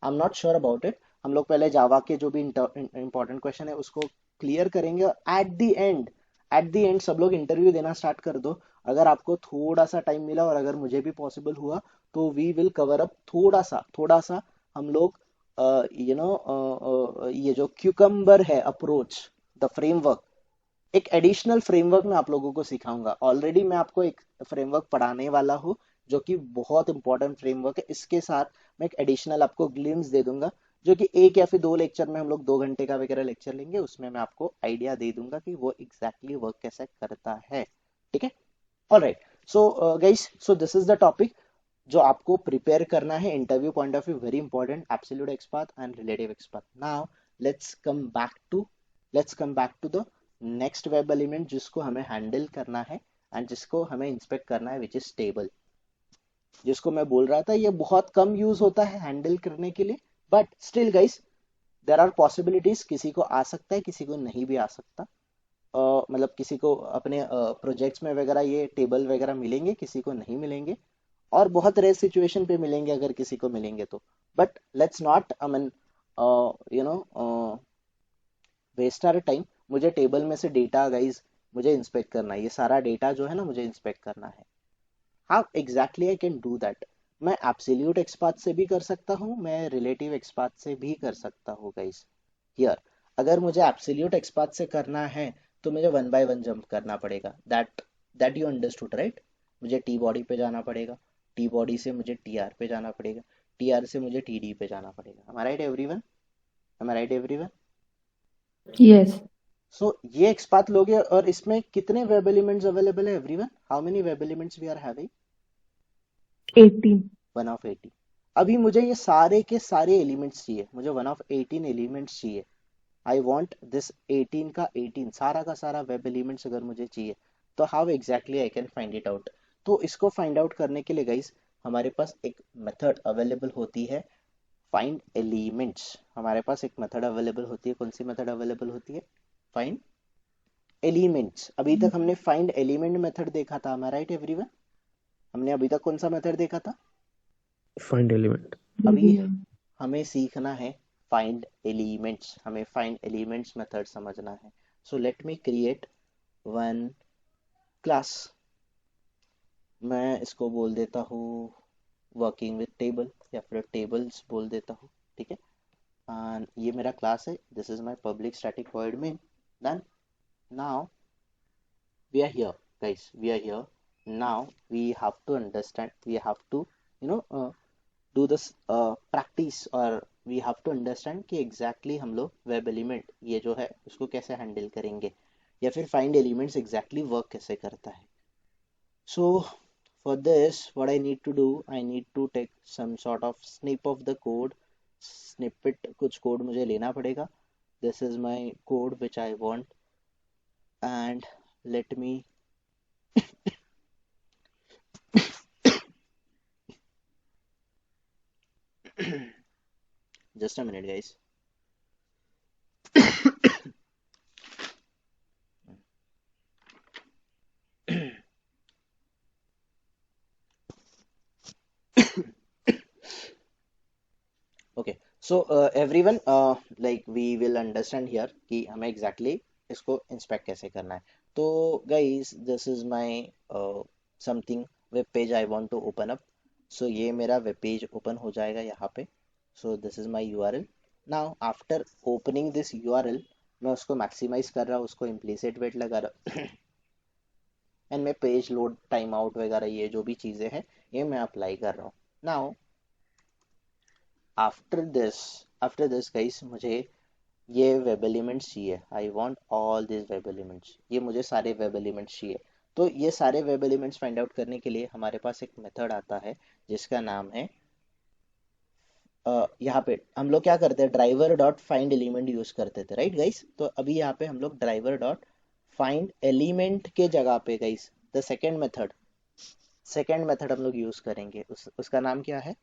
I am not sure about it, हम लोग पहले जावा के जो भी इंपॉर्टेंट क्वेश्चन है उसको क्लियर करेंगे, और एट द एंड सब लोग इंटरव्यू देना स्टार्ट कर दो। अगर आपको थोड़ा सा टाइम मिला और अगर मुझे भी पॉसिबल हुआ तो वी विल कवर अप थोड़ा सा हम लोग ये जो क्यूकम्बर है अप्रोच, द फ्रेमवर्क, एक एडिशनल फ्रेमवर्क मैं आप लोगों को सिखाऊंगा। ऑलरेडी मैं आपको एक फ्रेमवर्क पढ़ाने वाला हूँ जो कि बहुत इंपॉर्टेंट फ्रेमवर्क है। इसके साथ मैं एक एडिशनल आपको ग्लिम्स दे दूंगा, जो कि एक या फिर 2 लेक्चर में, हम लोग 2 घंटे का वगैरह लेक्चर लेंगे, उसमें मैं आपको आइडिया दे दूंगा कि वो एग्जैक्टली वर्क कैसे करता है। ठीक है, alright. So guys, so this is the topic जो आपको प्रिपेयर करना है interview point of view, very important, absolute XPath and relative XPath. Now let's come back to the next web element जिसको हमें हैंडल करना है एंड जिसको हमें इंस्पेक्ट करना है, विच इज टेबल। जिसको मैं बोल रहा था ये बहुत कम यूज होता है हैंडल करने के लिए, but still guys there are possibilities, किसी को आ सकता है किसी को नहीं भी आ सकता। मतलब किसी को अपने प्रोजेक्ट्स में वगैरह ये टेबल वगैरह मिलेंगे, किसी को नहीं मिलेंगे, और बहुत रेयर सिचुएशन पे मिलेंगे अगर किसी को मिलेंगे तो। But let's not I mean you know waste our time. मुझे टेबल में से डेटा गाइज मुझे इंस्पेक्ट करना है, ये सारा डेटा जो है ना मुझे इंस्पेक्ट करना है। How exactly I can do that? मैं एब्सोल्यूट एक्सपाथ से भी कर सकता हूँ, मैं रिलेटिव एक्सपाथ से भी कर सकता हूँ गाइज। हियर अगर मुझे एब्सोल्यूट एक्सपाथ से करना है तो मुझे 1 by 1 जंप करना पड़ेगा, दैट यू अंडरस्टूड राइट। मुझे टी बॉडी पे जाना पड़ेगा, टी बॉडी से मुझे टी आर पे जाना पड़ेगा, टी आर से मुझे टी डी पे जाना पड़ेगा। am I right everyone? am I right everyone? Yes. So ये एक्सपाथ लोगे, और इसमें कितने वेब एलिमेंट्स अवेलेबल है everyone? How many web elements we are having? 18. 1 of 18। अभी मुझे ये सारे के सारे एलिमेंट्स चाहिए, मुझे 1 of 18 एलिमेंट्स चाहिए। आई वॉन्ट दिस 18 का 18 सारा का सारा वेब एलिमेंट्स अगर मुझे चाहिए, तो how exactly I can find it out? तो इसको फाइंड आउट करने के लिए गाइस हमारे पास एक मेथड अवेलेबल होती है, फाइंड एलिमेंट्स। हमारे पास एक मेथड अवेलेबल होती है, कौन सी मेथड अवेलेबल होती है? Find elements. अभी तक हमने फाइंड एलिमेंट मेथड देखा था, am I right everyone? हमने अभी तक कौन सा मेथड देखा था? Find element. अभी हमें सीखना है फाइंड एलिमेंट्स, हमें फाइंड एलिमेंट्स मेथड समझना है। So let me create one class, मैं इसको बोल देता हूँ वर्किंग विद टेबल, या फिर टेबल्स बोल देता हूँ। ठीक है, एंड ये मेरा क्लास है, this is my public static void main. Then now we are here guys, we are here now. We have to understand, we have to you know do this practice, or we have to understand कि exactly हम लोग web element ये जो है उसको कैसे handle करेंगे, या फिर फाइंड एलिमेंट्स एग्जैक्टली वर्क कैसे करता है। so for this what I need to do, I need to take some sort of snip of the code, snippet, कुछ कोड मुझे लेना पड़ेगा। this is my code which I want, and let me just a minute guys। okay, so everyone like we will understand here कि हमें exactly इसको inspect कैसे करना है। तो guys this is my something web page I want to open up। so ये मेरा web page open हो जाएगा यहाँ पे। so this is my URL। now after opening this URL मैं उसको maximize कर रहा हूँ, उसको implicit weight लगा रहा हूँ एंड मैं पेज लोड टाइम आउट वगैरह ये जो भी चीज़ें हैं ये मैं अप्लाई कर रहा हूँ। नाउ आफ्टर दिस गाइस मुझे ये वेब एलिमेंट्स चाहिए, I want all this web elements, ये मुझे सारे वेब एलिमेंट्स चाहिए। तो ये सारे वेब एलिमेंट्स फाइंड आउट करने के लिए हमारे पास एक मेथड आता है जिसका नाम है यहाँ पे हम लोग क्या करते हैं, driver dot find element use करते थे राइट गाइस। तो अभी यहाँ पे हम लोग ड्राइवर डॉट फाइंड एलिमेंट के जगह पे गाइस द सेकेंड मेथड हम लोग यूज करेंगे। उसका नाम क्या है,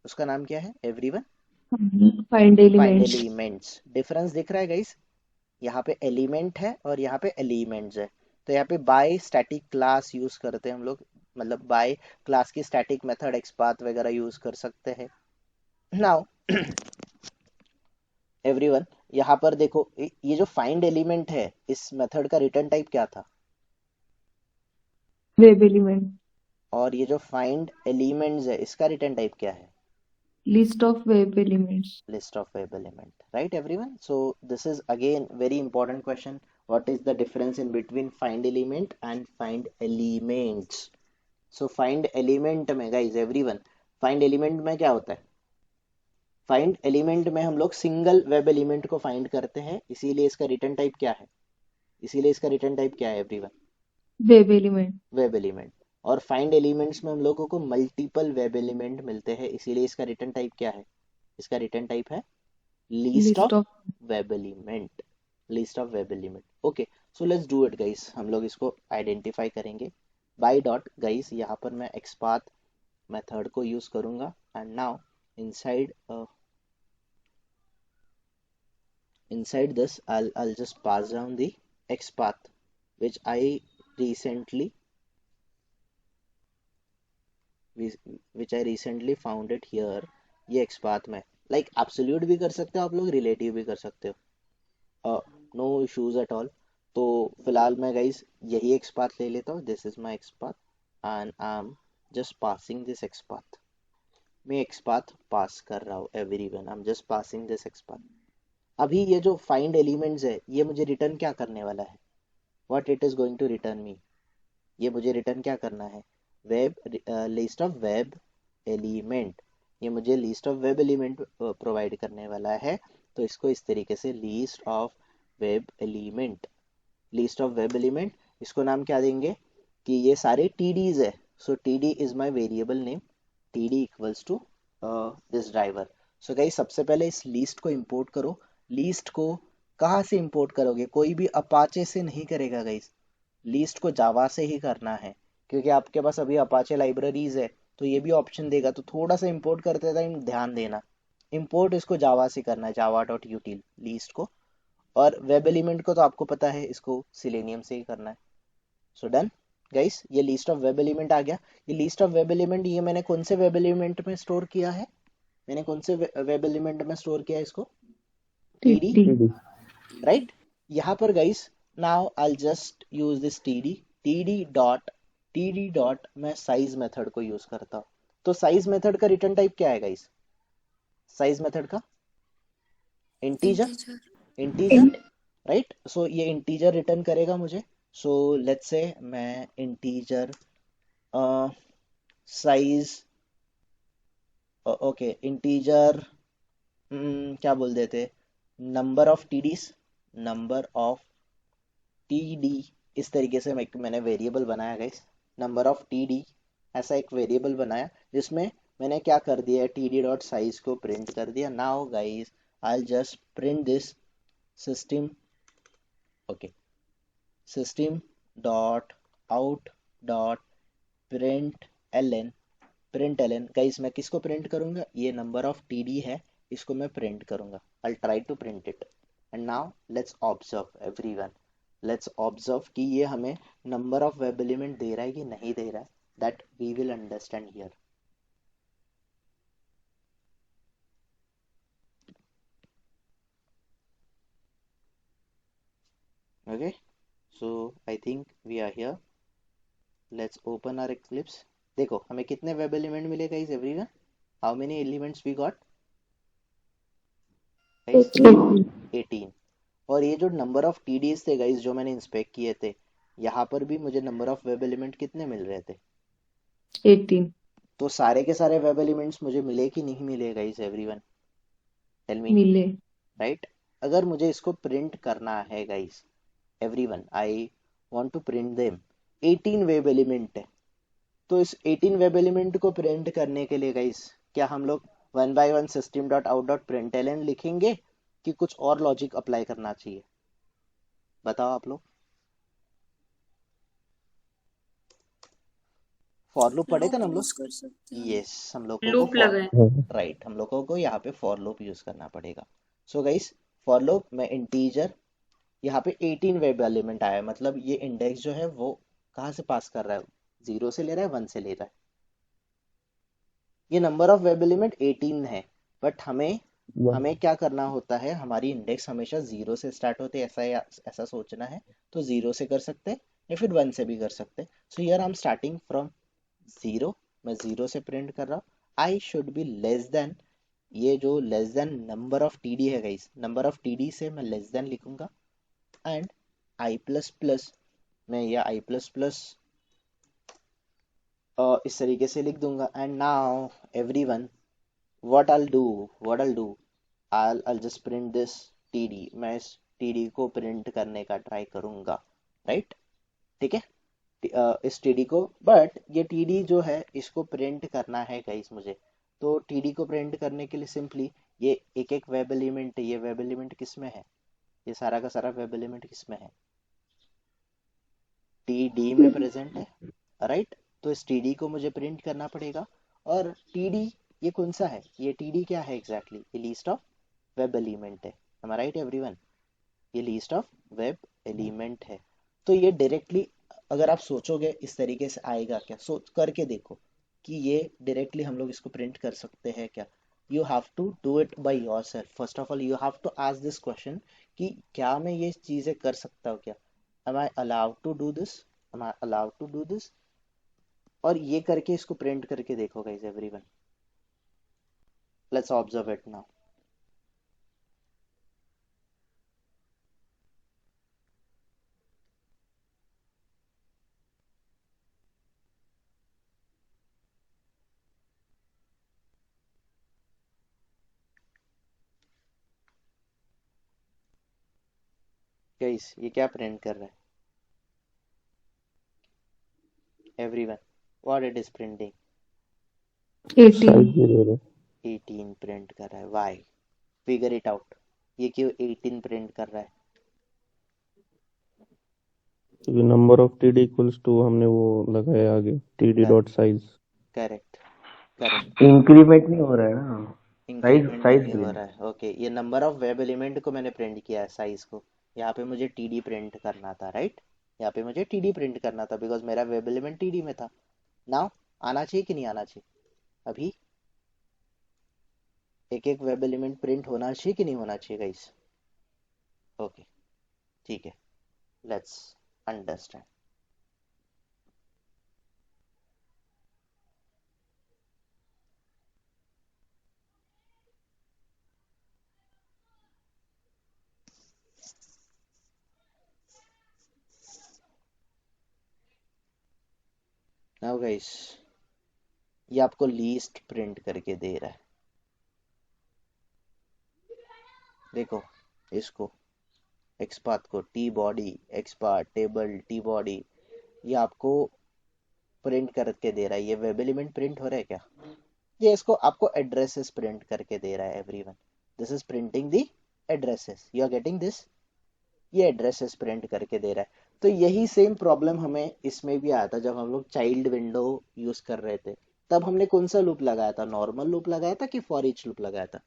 उसका नाम क्या है everyone? Find find elements. Elements. Difference दिख रहा है गाइस, यहाँ पे एलिमेंट है और यहाँ पे एलिमेंट्स है। तो यहाँ पे बाय स्टैटिक क्लास यूज करते हैं हम लोग, मतलब बाय क्लास की स्टैटिक मेथड एक्सपाथ वगैरह यूज कर सकते हैं। नाउ एवरीवन यहाँ पर देखो, ये जो फाइंड एलिमेंट है इस मेथड का रिटर्न टाइप क्या था, वेब एलिमेंट, और ये जो फाइंड एलिमेंट्स है इसका रिटर्न टाइप क्या है, list of web elements. list of web element, right everyone? So this is again very important question. What is the difference in between find element and find elements? So find element में guys everyone, find element में क्या होता है, find element में हम लोग single web element को find करते हैं, इसीलिए इसका रिटर्न टाइप क्या है, इसीलिए इसका रिटर्न टाइप क्या है everyone, web element, web element. और फाइंड एलिमेंट्स में हम लोगों को मल्टीपल वेब एलिमेंट मिलते हैं, इसीलिए इसका रिटर्न टाइप क्या है, इसका रिटर्न टाइप है least list of of. Web element, list of web element. Okay, so let's do it guys, हम लोग इसको आइडेंटिफाई करेंगे बाय डॉट गाइस। यहाँ पर मैं एक्सपाथ मेथड को यूज करूंगा and now inside inside this I'll just pass down the XPath which I recently found it here। ये XPath में like absolute भी कर सकते हो आप लोग, relative भी कर सकते हो, no issues at all। तो फिलहाल मैं गाइस यही XPath ले लेता हूँ, this is my XPath and I'm just passing this XPath। मैं XPath पास कर रहा हूँ everyone, I'm just passing this XPath। अभी ये जो फाइंड एलिमेंट्स है ये मुझे रिटर्न क्या करने वाला है, what it is going to return me, ये मुझे रिटर्न क्या करना है, web list of web element, ये मुझे list of web element provide करने वाला है। तो इसको इस तरीके से list of web element, list of web element, इसको नाम क्या देंगे कि ये सारे TDs है। So TD is my variable name, TD equals to this driver. So guys सबसे पहले इस लिस्ट को इंपोर्ट करो। लिस्ट को कहाँ से इंपोर्ट करोगे, कोई भी अपाचे से नहीं करेगा गाइस, लिस्ट को जावा से ही करना है, क्योंकि आपके पास अभी अपाचे लाइब्रेरीज है तो ये भी ऑप्शन देगा। तो थोड़ा सा इंपोर्ट करते टाइम ध्यान देना, इंपोर्ट इसको जावा से करना है, java.util लिस्ट को। और वेब एलिमेंट को तो आपको पता है, इसको सिलेनियम से ही करना है। सो डन गाइस, ये लिस्ट ऑफ वेब एलिमेंट आ गया। ये लिस्ट ऑफ वेब एलिमेंट ये मैंने कौन से वेब एलिमेंट में स्टोर किया है, मैंने कौन से वेब एलिमेंट में स्टोर किया है इसको, TD, टीडी। राइट। यहाँ पर guys now I just use this TD dot मैं साइज मेथड को यूज करता हूँ। तो साइज मेथड का रिटर्न टाइप क्या है गाइस, साइज मेथड का integer, integer, int. Right. So ये इंटीजर रिटर्न करेगा मुझे। सो लेट्स से मैं इंटीजर साइज, ओके इंटीजर क्या बोल देते, number of TDs, number of TD, इस तरीके से मैंने वेरिएबल बनाया गाइस, नंबर ऑफ TD, ऐसा एक वेरिएबल बनाया जिसमें मैंने क्या कर दिया है, TD डॉट साइज को प्रिंट कर दिया। Now guys I just print this system, okay system dot out dot println, println guys मैं किसको प्रिंट करूंगा, ये नंबर ऑफ TD है, इसको मैं प्रिंट करूंगा। I try to print it and now let's observe everyone, let's observe कि ये हमें नंबर ऑफ वेब एलिमेंट दे रहा है कि नहीं दे रहा है, that we will understand here. Okay, so I think we are here, let's open our Eclipse. देखो हमें कितने वेब एलिमेंट मिले guys everyone, how many elements we got guys, 18। और ये जो नंबर ऑफ TDs थे गाइस जो मैंने इंस्पेक्ट किए थे, यहाँ पर भी मुझे नंबर ऑफ वेब एलिमेंट कितने मिल रहे थे, 18। तो सारे के सारे वेब एलिमेंट्स मुझे मिले कि नहीं मिले गाइस एवरीवन, टेल मी, मिले। राइट। अगर मुझे इसको प्रिंट करना है guys everyone, I want to print them, 18 web element है। तो इस 18 वेब एलिमेंट को प्रिंट करने के लिए गाइस क्या हम लोग one by one system dot out dot println लिखेंगे कि कुछ और लॉजिक अप्लाई करना चाहिए, बताओ आप लोग। फॉर लूप पढ़े थे ना लूप हम लोग, यूज कर सकते हैं, यस हम लोगों को लूप फॉर, लगाए। राइट हम लोगों को यहाँ पे फॉर लूप यूज करना पड़ेगा। सो गाइस फॉर लूप में इंटीजर, यहाँ पे 18 वेब एलिमेंट आया है, मतलब ये इंडेक्स जो है वो कहाँ से पास कर रहा है, 0 से ले रहा है 1 से ले रहा है। ये नंबर ऑफ वेब एलिमेंट 18 है, बट हमें हमें क्या करना होता है, हमारी इंडेक्स हमेशा जीरो से स्टार्ट होते हैं, ऐसा सोचना है। तो जीरो से कर सकते हैं या फिर वन से भी कर सकते हैं। So here I am starting from zero. मैं जीरो से प्रिंट कर रहा हूँ। I should be less than, ये जो less than number of TD है गाइस, नंबर ऑफ टीडी से मैं लेस देन लिखूंगा। एंड आई प्लस प्लस, मैं यह आई प्लस प्लस इस तरीके से लिख दूंगा। And now everyone, what I'll do what I'll do I'll just print this TD। मैं इस TD को प्रिंट करने का ट्राई करूंगा, राइट? ठीक है। इस TD को, बट ये TD जो है इसको प्रिंट करना है गाइस मुझे। तो TD को प्रिंट करने के लिए सिंपली ये एक एक वेब एलिमेंट, ये वेब एलिमेंट किस में है, ये सारा का सारा वेब एलिमेंट किस में है, TD में प्रेजेंट है, राइट? तो इस TD को मुझे प्रिंट करना पड़ेगा। और TD ये कौन सा है, ये TD क्या है एग्जैक्टली, ये लिस्ट ऑफ वेब एलिमेंट है। am I right everyone? ये लिस्ट ऑफ वेब एलिमेंट है। तो ये डायरेक्टली अगर आप सोचोगे इस तरीके से आएगा क्या, सोच करके देखो कि ये डायरेक्टली हम लोग इसको प्रिंट कर सकते हैं क्या। You have to do it by yourself. First of all you have to ask this question कि क्या मैं ये चीजें कर सकता हूँ क्या, am I allowed to do this, am I allowed to do this। और ये करके इसको प्रिंट करके देखो guys everyone. Let's observe it now. Guys ये क्या प्रिंट कर रहा है everyone, what it is printing? 18। Size भी दे रहे 18 प्रिंट कर रहा है। वाई? फिगर इट आउट, ये क्यों 18 प्रिंट कर रहा है? क्योंकि number of TD equals to हमने वो लगाया आगे TD dot size. Correct correct. Increment नहीं हो रहा है ना, साइज इंक्रीमेंट साइज नहीं हो प्रिंट। रहा है, ओके। ये नंबर ऑफ वेब एलिमेंट को मैंने प्रिंट किया है, साइज को। यहाँ पे मुझे टीडी प्रिंट करना था, राइट? यहाँ पे मुझे टीडी प्रिंट करना था बिकॉज मेरा वेब एलिमेंट टीडी में था। नाउ आना चाहिए कि नहीं आना चाहिए? अभी एक एक वेब एलिमेंट प्रिंट होना चाहिए कि नहीं होना चाहिए गाइस? ओके, ठीक है, लेट्स अंडरस्टैंड। नाउ गाइस ये आपको लीस्ट प्रिंट करके दे रहा है, देखो इसको, एक्सपाथ को, T body XPath table T body, ये आपको प्रिंट करके दे रहा है। ये वेब एलिमेंट प्रिंट हो रहा है क्या? ये इसको आपको एड्रेसेस प्रिंट करके दे रहा है everyone. This is printing the addresses, you are getting this. ये एड्रेसेस प्रिंट करके दे रहा है। तो यही सेम प्रॉब्लम हमें इसमें भी आया था जब हम लोग चाइल्ड विंडो यूज कर रहे थे। तब हमने कौन सा लूप लगाया था, नॉर्मल लूप लगाया था कि फॉर ईच लूप लगाया था?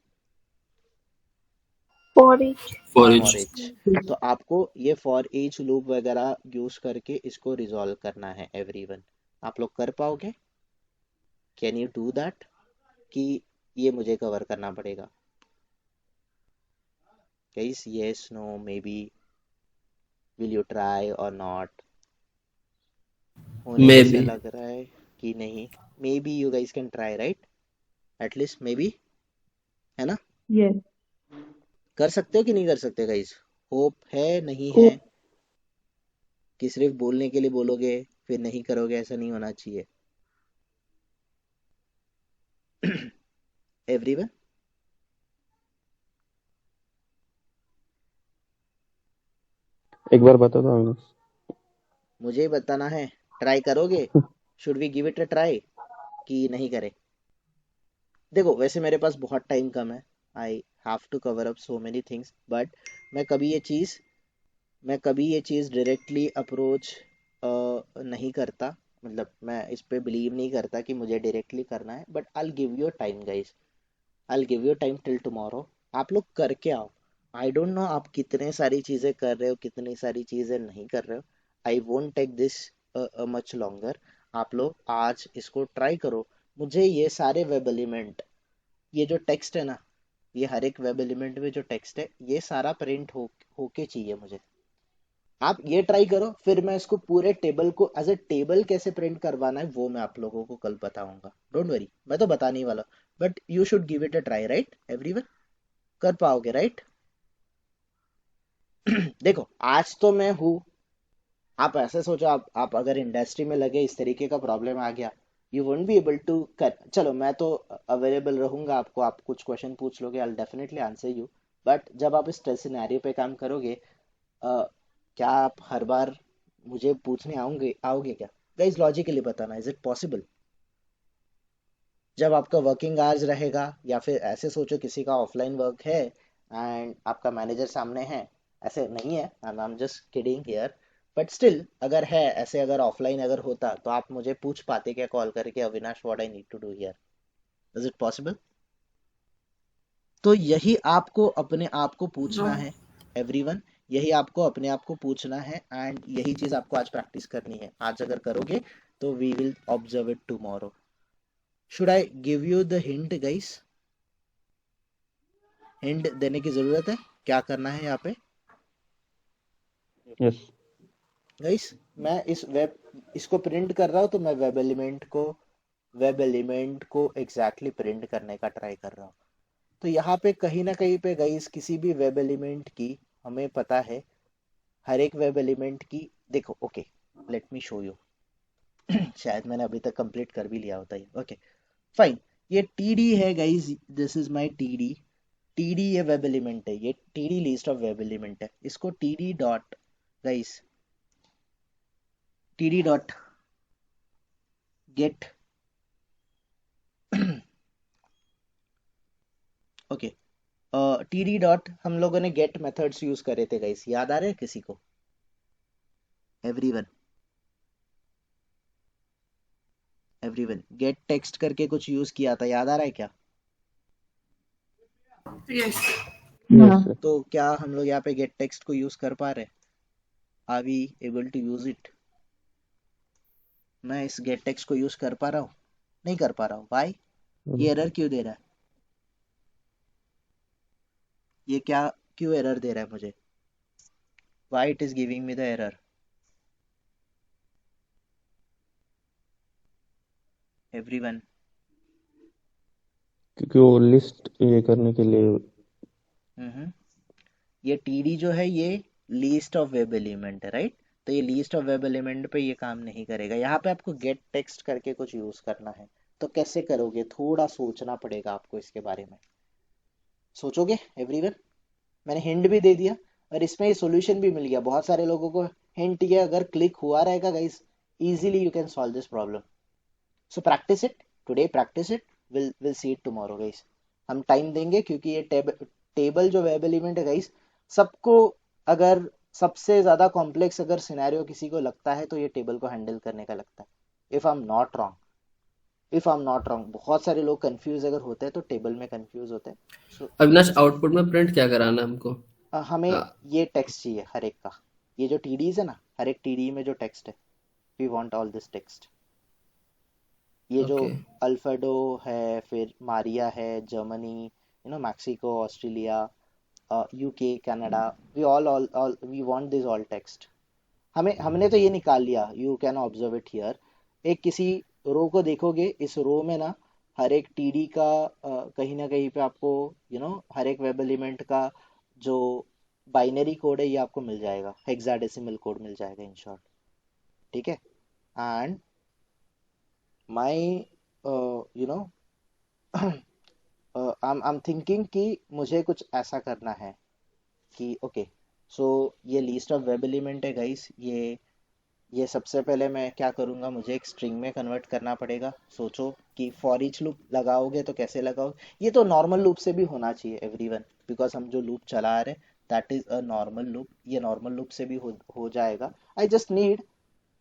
For each. For for each। Each. तो आपको ये फॉर ईच लूप वगैरह यूज करके इसको रिजॉल्व करना है एवरीवन। आप लोग कर पाओगे? Can you do that? कि ये मुझे कवर करना पड़ेगा? Guys yes no maybe, will you try or not? होने जैसे Maybe। लग रहा है कि नहीं। Maybe you guys can try, right? At least maybe, है ना? Yes. कर सकते हो कि नहीं कर सकते गाइस? होप है नहीं है? Hope. कि सिर्फ बोलने के लिए बोलोगे फिर नहीं करोगे, ऐसा नहीं होना चाहिए। एवरीवन, एक बार बता दो आगे। मुझे बताना है, ट्राई करोगे? Should we give it a try कि नहीं करें? देखो वैसे मेरे पास बहुत टाइम कम है, I have to cover up so many things, but मैं कभी ये चीज़ मैं कभी ये चीज़ डायरेक्टली अप्रोच नहीं करता। मतलब मैं इस पे बिलीव नहीं करता कि मुझे डायरेक्टली करना है, but I give you time guys, I give you time till tomorrow. आप लोग करके आओ। आई डोंट नो आप कितने सारी चीज़ें कर रहे हो, कितनी सारी चीज़ें नहीं कर रहे हो। I won't take this much longer. आप लोग आज इसको ट्राई करो। मुझे ये सारे वेब एलिमेंट, ये जो टेक्स्ट है ना, ये हर एक वेब एलिमेंट में जो टेक्स्ट है ये सारा प्रिंट होके चाहिए मुझे। आप ये ट्राई करो, फिर मैं इसको पूरे टेबल को एज ए टेबल कैसे प्रिंट करवाना है वो मैं आप लोगों को कल बताऊंगा। डोंट वरी, मैं तो बता नहीं वाला, but you should give it a try, right everyone? कर पाओगे राइट? देखो आज तो मैं हूँ, आप ऐसे सोचो, आप अगर इंडस्ट्री में लगे इस तरीके का प्रॉब्लम आ गया, you won't be able to कर। चलो मैं तो अवेलेबल रहूंगा आपको, आप कुछ क्वेश्चन पूछ लोगे, I definitely answer you. But जब आप इस सिनेरियो पे काम करोगे, क्या आप हर बार मुझे पूछने आओगे क्या? गाइस लॉजिकली बताना, इज इट पॉसिबल? जब आपका वर्किंग आवर्स रहेगा, या फिर ऐसे सोचो किसी का ऑफलाइन वर्क है एंड आपका मैनेजर सामने है, ऐसे नहीं है, आई am just kidding here, but still अगर है ऐसे, अगर ऑफलाइन अगर होता तो आप मुझे पूछ पाते क्या कॉल करके, Avinash what I need to do here? Is it possible? तो यही आपको अपने आप को पूछना है एवरीवन, यही आपको अपने आप को पूछना है, एंड यही चीज आपको आज प्रैक्टिस करनी है। आज अगर करोगे तो we will observe it tomorrow. Should I give you the hint guys? Hint देने की जरूरत है, क्या करना है यहाँ पे यस। गाइस? मैं इसको प्रिंट कर रहा हूँ, तो मैं वेब एलिमेंट को एग्जैक्टली प्रिंट करने का ट्राई कर रहा हूँ। तो यहाँ पे कहीं ना कहीं पे गाइस किसी भी वेब एलिमेंट की, हमें पता है हर एक वेब एलिमेंट की, देखो okay let me show you. शायद मैंने अभी तक कंप्लीट कर भी लिया होता है। ओके फाइन, ये टीडी है guys, this is my TD. TD ये वेब एलिमेंट है, ये TD list of web element है। इसको TD dot guys, TD dot gate, okay TD dot, हम लोगों ने गेट मेथड्स यूज करे थे गाइस, याद आ रहे हैं किसी को? एवरीवन, एवरीवन गेट टेक्स्ट करके कुछ यूज किया था, याद आ रहा है क्या? यस यस हाँ सर। तो क्या हम लोग यहाँ पे गेट टेक्स्ट को यूज कर पा रहे हैं? Are we able to use it? मैं इस गेट टेक्स्ट को यूज कर पा रहा हूँ? नहीं कर पा रहा हूँ, भाई ये एरर क्यों दे रहा है? ये क्या क्यों एरर दे रहा है मुझे? Why it is giving me the error? Everyone, क्योंकि वो लिस्ट ये करने के लिए। ये टीडी जो है ये लीस्ट ऑफ वेब एलिमेंट है, राइट? तो ये लीस्ट ऑफ वेब एलिमेंट पे ये काम नहीं करेगा, यहाँ पे आपको गेट टेक्स्ट करके कुछ यूज करना है। तो कैसे करोगे? थोड़ा सोचना पड़ेगा आपको इसके बारे में। सोचोगे एवरीवन? मैंने हिंट भी दे दिया और इसमें ये सॉल्यूशन भी मिल गया। बहुत सारे लोगों को हिंट ये अगर क्लिक हुआ रहेगा guys, easily you can solve this problem. So practice it today, practice it, will see it tomorrow guys. हम टाइम देंगे क्योंकि ये टेबल जो वेब एलिमेंट है गाइस, सबको, अगर सबसे ज्यादा कॉम्प्लेक्स अगर सिनेरियो किसी को लगता है तो ये टेबल को हैंडल करने का लगता है। If I am not wrong, बहुत सारे लोग कंफ्यूज अगर होते हैं तो टेबल में कंफ्यूज होते हैं। सो अविनाश, आउटपुट में प्रिंट क्या कराना है हमको? हमें हाँ, ये टेक्स्ट चाहिए हर एक का, ये जो टीडीज है ना, हर एक टीडी में जो टेक्स्ट है, we want all this text. ये जो ओके अल्फाडो है, फिर मारिया है, Germany, Mexico, Australia, UK, Canada, we want this all text. हमने तो ये निकाल लिया, you can observe it here. एक किसी रो को देखोगे, इस रो में ना हर एक टीडी का कहीं ना कहीं पे आपको हर एक वेब एलिमेंट का जो बाइनरी कोड है ये आपको मिल जाएगा, हेक्साडेसिमल कोड मिल जाएगा इन शॉर्ट। ठीक है? And my you know I am thinking कि मुझे कुछ ऐसा करना है कि ओके, सो ये लिस्ट ऑफ वेब एलिमेंट है गाइस, ये सबसे पहले मैं क्या करूँगा, मुझे एक स्ट्रिंग में कन्वर्ट करना पड़ेगा। सोचो कि फॉर ईच लूप लगाओगे तो कैसे लगाओगे? ये तो नॉर्मल लूप से भी होना चाहिए एवरीवन, बिकॉज हम जो लूप चला रहे हैं that is a normal loop, ये नॉर्मल लूप से भी हो जाएगा। आई जस्ट नीड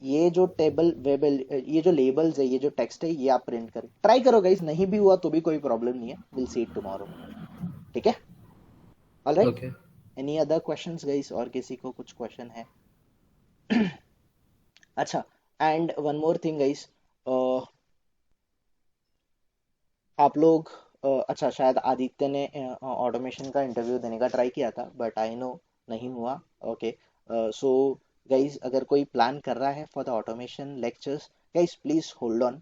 ये जो ये जो लेबल्स है, ये जो टेक्स्ट है, ये आप प्रिंट करें, ट्राई करो गाइस। नहीं भी हुआ तो भी कोई प्रॉब्लम नहीं है, विल सी इट टुमारो। ठीक है? Alright, okay. Any other questions guys? और किसी को कुछ क्वेश्चन है? अच्छा, and one more thing guys, आप लोग अच्छा शायद आदित्य ने ऑटोमेशन का इंटरव्यू देने का ट्राई किया था बट आई नो नहीं हुआ। ओके सो गाइज अगर कोई प्लान कर रहा है for the automation lectures guys please hold on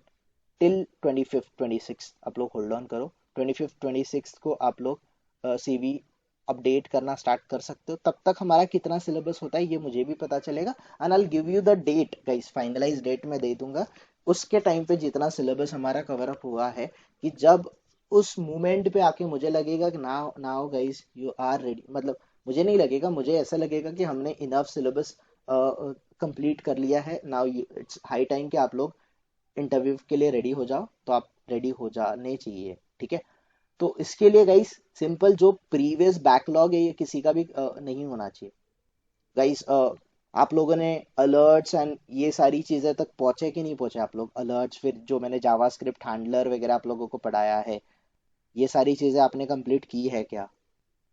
till 25th 26th आप लोग होल्ड ऑन करो। 25th 26th को आप लोग सीवी अपडेट करना स्टार्ट कर सकते हो। तब तक हमारा कितना सिलेबस होता है ये मुझे भी पता चलेगा and I give you the date guys, finalize date मैं दे दूंगा उसके टाइम पे जितना सिलेबस हमारा कवर अप हुआ है कि जब उस मोमेंट पे आके मुझे लगेगा कि now now guys you are ready, मतलब मुझे नहीं लगेगा, मुझे ऐसा लगेगा कि हमने इनफ सिलेबस कंप्लीट कर लिया है। नाउ इट्स हाई टाइम कि आप लोग इंटरव्यू के लिए रेडी हो जाओ, तो आप रेडी हो जाने चाहिए। ठीक है, तो इसके लिए गाइस सिंपल जो प्रीवियस बैकलॉग है ये किसी का भी नहीं होना चाहिए गाइस। आप लोगों ने अलर्ट्स एंड ये सारी चीजें तक पहुंचे कि नहीं पहुंचे आप लोग? अलर्ट्स, फिर जो मैंने जावास्क्रिप्ट हैंडलर वगैरह आप लोगों को पढ़ाया है ये सारी चीजें आपने कंप्लीट की है क्या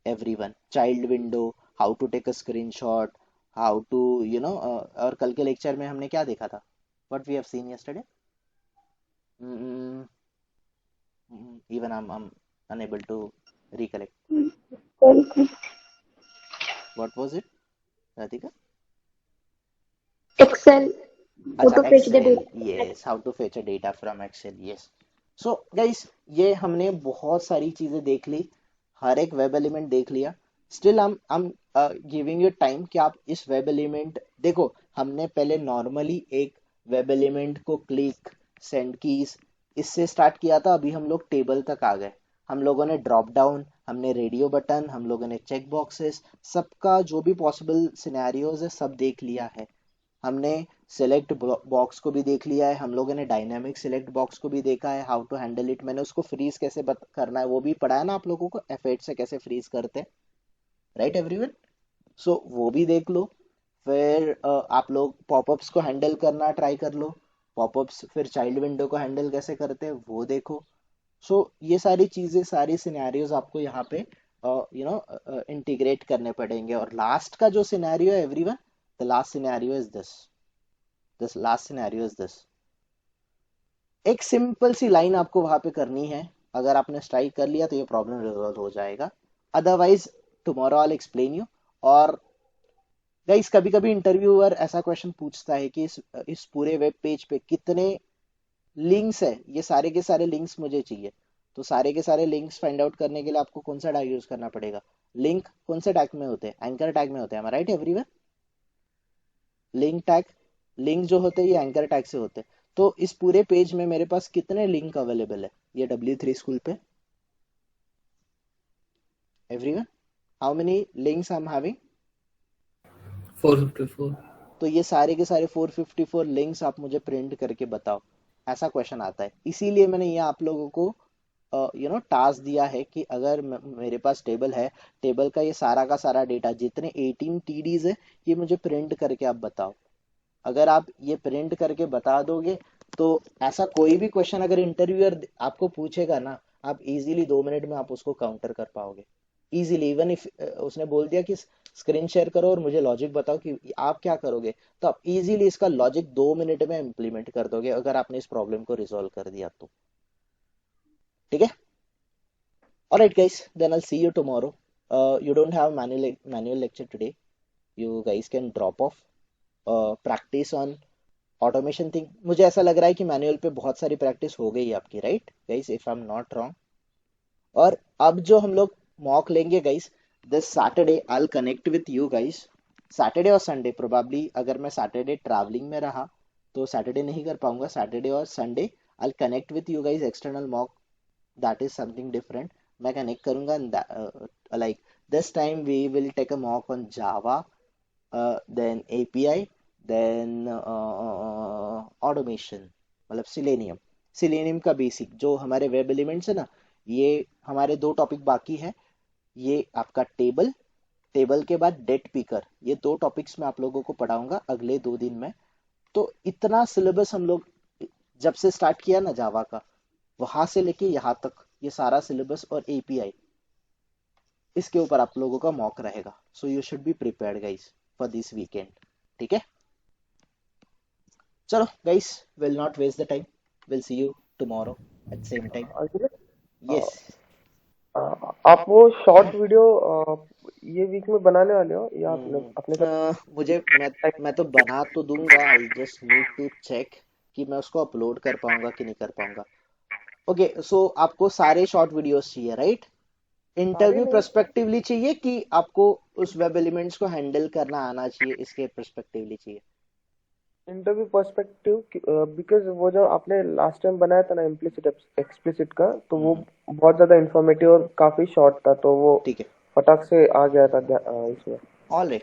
everyone? Child window, how to take a screenshot, how to you know, और कल के लेक्चर में हमने क्या देखा था? What we have seen yesterday? even I'm unable to recollect. What was it, Radhika? Excel, how अच्छा to fetch the Excel, data. Yes, how to fetch a data from Excel, yes. So guys ये हमने बहुत सारी चीजें देख ली, हर एक web element देख लिया। Still I'm giving you time कि आप इस वेब एलिमेंट देखो। हमने पहले नॉर्मली एक वेब एलिमेंट को क्लिक, सेंड कीज इससे स्टार्ट किया था, अभी हम लोग टेबल तक आ गए। हम लोगों ने ड्रॉप डाउन, हमने रेडियो बटन, हम लोगों ने चेक बॉक्सेस, सबका जो भी पॉसिबल सिनेरियोज है सब देख लिया है। हमने सेलेक्ट बॉक्स को भी देख लिया है, हम लोगों ने डायनामिक सेलेक्ट बॉक्स को भी देखा है, हाउ टू हैंडल इट। मैंने उसको फ्रीज कैसे करना है वो भी पढ़ाया ना आप लोगों को, F8 से कैसे फ्रीज करते हैं, राइट एवरीवन? सो वो भी देख लो। फिर आप लोग पॉपअप्स को हैंडल करना ट्राई कर लो, पॉपअप्स, फिर चाइल्ड विंडो को हैंडल कैसे करते हैं वो देखो। सो ये सारी चीजें, सारी सिनेरियोज आपको यहाँ पे इंटीग्रेट करने पड़ेंगे। और लास्ट का जो सिनेरियो है everyone, the last scenario is this last scenario is this. एक सिंपल सी लाइन आपको वहां पे करनी है, अगर आपने स्ट्राइक कर लिया तो ये प्रॉब्लम रिजॉल्व हो जाएगा। Otherwise tomorrow I explain you. और गाइस कभी कभी इंटरव्यूअर ऐसा क्वेश्चन पूछता है कि इस पूरे वेब पेज पे कितने लिंक्स है, ये सारे के सारे लिंक्स मुझे चाहिए। तो सारे के सारे लिंक्स फाइंड आउट करने के लिए आपको कौन सा टैग यूज करना पड़ेगा? लिंक कौन से टैग में होते हैं? एंकर टैग में होते हैं, right everyone? Link tag, link जो होते हैं ये एंकर टैग से होते हैं। तो इस पूरे पेज में मेरे पास कितने लिंक अवेलेबल है ये W3 स्कूल पे? Everyone, how many links I am having? 454। तो ये सारे के सारे 454 लिंक्स आप मुझे प्रिंट करके बताओ, ऐसा क्वेश्चन आता है। इसीलिए मैंने ये आप लोगों को टास्क दिया है कि अगर मेरे पास टेबल है, टेबल का ये सारा का सारा डेटा जितने 18 TDs है ये मुझे प्रिंट करके आप बताओ। अगर आप ये प्रिंट करके बता दोगे तो ऐसा कोई भी क्वेश्चन अगर इंटरव्यूअर आपको पूछेगा ना, आप इजीली 2 मिनट में आप उसको काउंटर कर पाओगे इजीली। इवन इफ उसने बोल दिया कि स्क्रीन शेयर करो और मुझे लॉजिक बताओ कि आप क्या करोगे, तो आप इजीली इसका लॉजिक 2 मिनट में इंप्लीमेंट कर दोगे अगर आपने इस प्रॉब्लम को रिजॉल्व कर दिया तो। ठीक है, alright guys, then I'll see you tomorrow. You don't have manual lecture today, you guys can drop off. Practice on automation thing, मुझे ऐसा लग रहा है कि मैनुअल पे बहुत सारी प्रैक्टिस हो गई आपकी, right guys, if I am not wrong. और अब जो हम लोग मॉक लेंगे guys, this Saturday I will connect with you guys, Saturday और संडे प्रोबेबली। अगर मैं सैटरडे ट्रैवलिंग में रहा तो सैटरडे नहीं कर पाऊंगा, सैटरडे और Sunday I will connect with you guys, external mock, that is something different. मैं कनेक्ट करूंगा, like this time we will take a mock on Java, then API, then automation, मतलब सिलेनियम का basic जो हमारे web elements है ना, ये हमारे 2 टॉपिक बाकी है। ये आपका टेबल के बाद डेट पिकर, ये 2 टॉपिक्स मैं आप लोगों को पढ़ाऊंगा अगले 2 दिन में। तो इतना सिलेबस हम लोग जब से स्टार्ट किया ना जावा का, वहां से लेके यहाँ तक ये सारा सिलेबस और API, इसके ऊपर आप लोगों का मॉक रहेगा। So you should be prepared guys for this weekend. ठीक है, चलो guys, will not waste the time, will see you tomorrow at same time. Yes. आप वो शॉर्ट वीडियो ये वीक में बनाने वाले हो या आपने अपने साथ मुझे मैं तो बना तो दूंगा, I just need to check कि मैं उसको अपलोड कर पाऊंगा कि नहीं कर पाऊंगा। ओके, सो आपको सारे शॉर्ट वीडियोस चाहिए, राइट? इंटरव्यू नहीं। पर्सपेक्टिवली चाहिए कि आपको उस वेब एलिमेंट्स को हैंडल करना आना चाहिए, इसके पर्सपेक्टिवली चाहिए? इंटरव्यू पर्सपेक्टिव, बिकॉज वो जो आपने लास्ट टाइम बनाया था ना इम्प्लिसिट एक्सप्लिसिट का, तो वो बहुत ज्यादा इंफॉर्मेटिव और काफी शॉर्ट था, तो वो ठीक है, फटाक से आ गया था इसमें। ऑलराइट।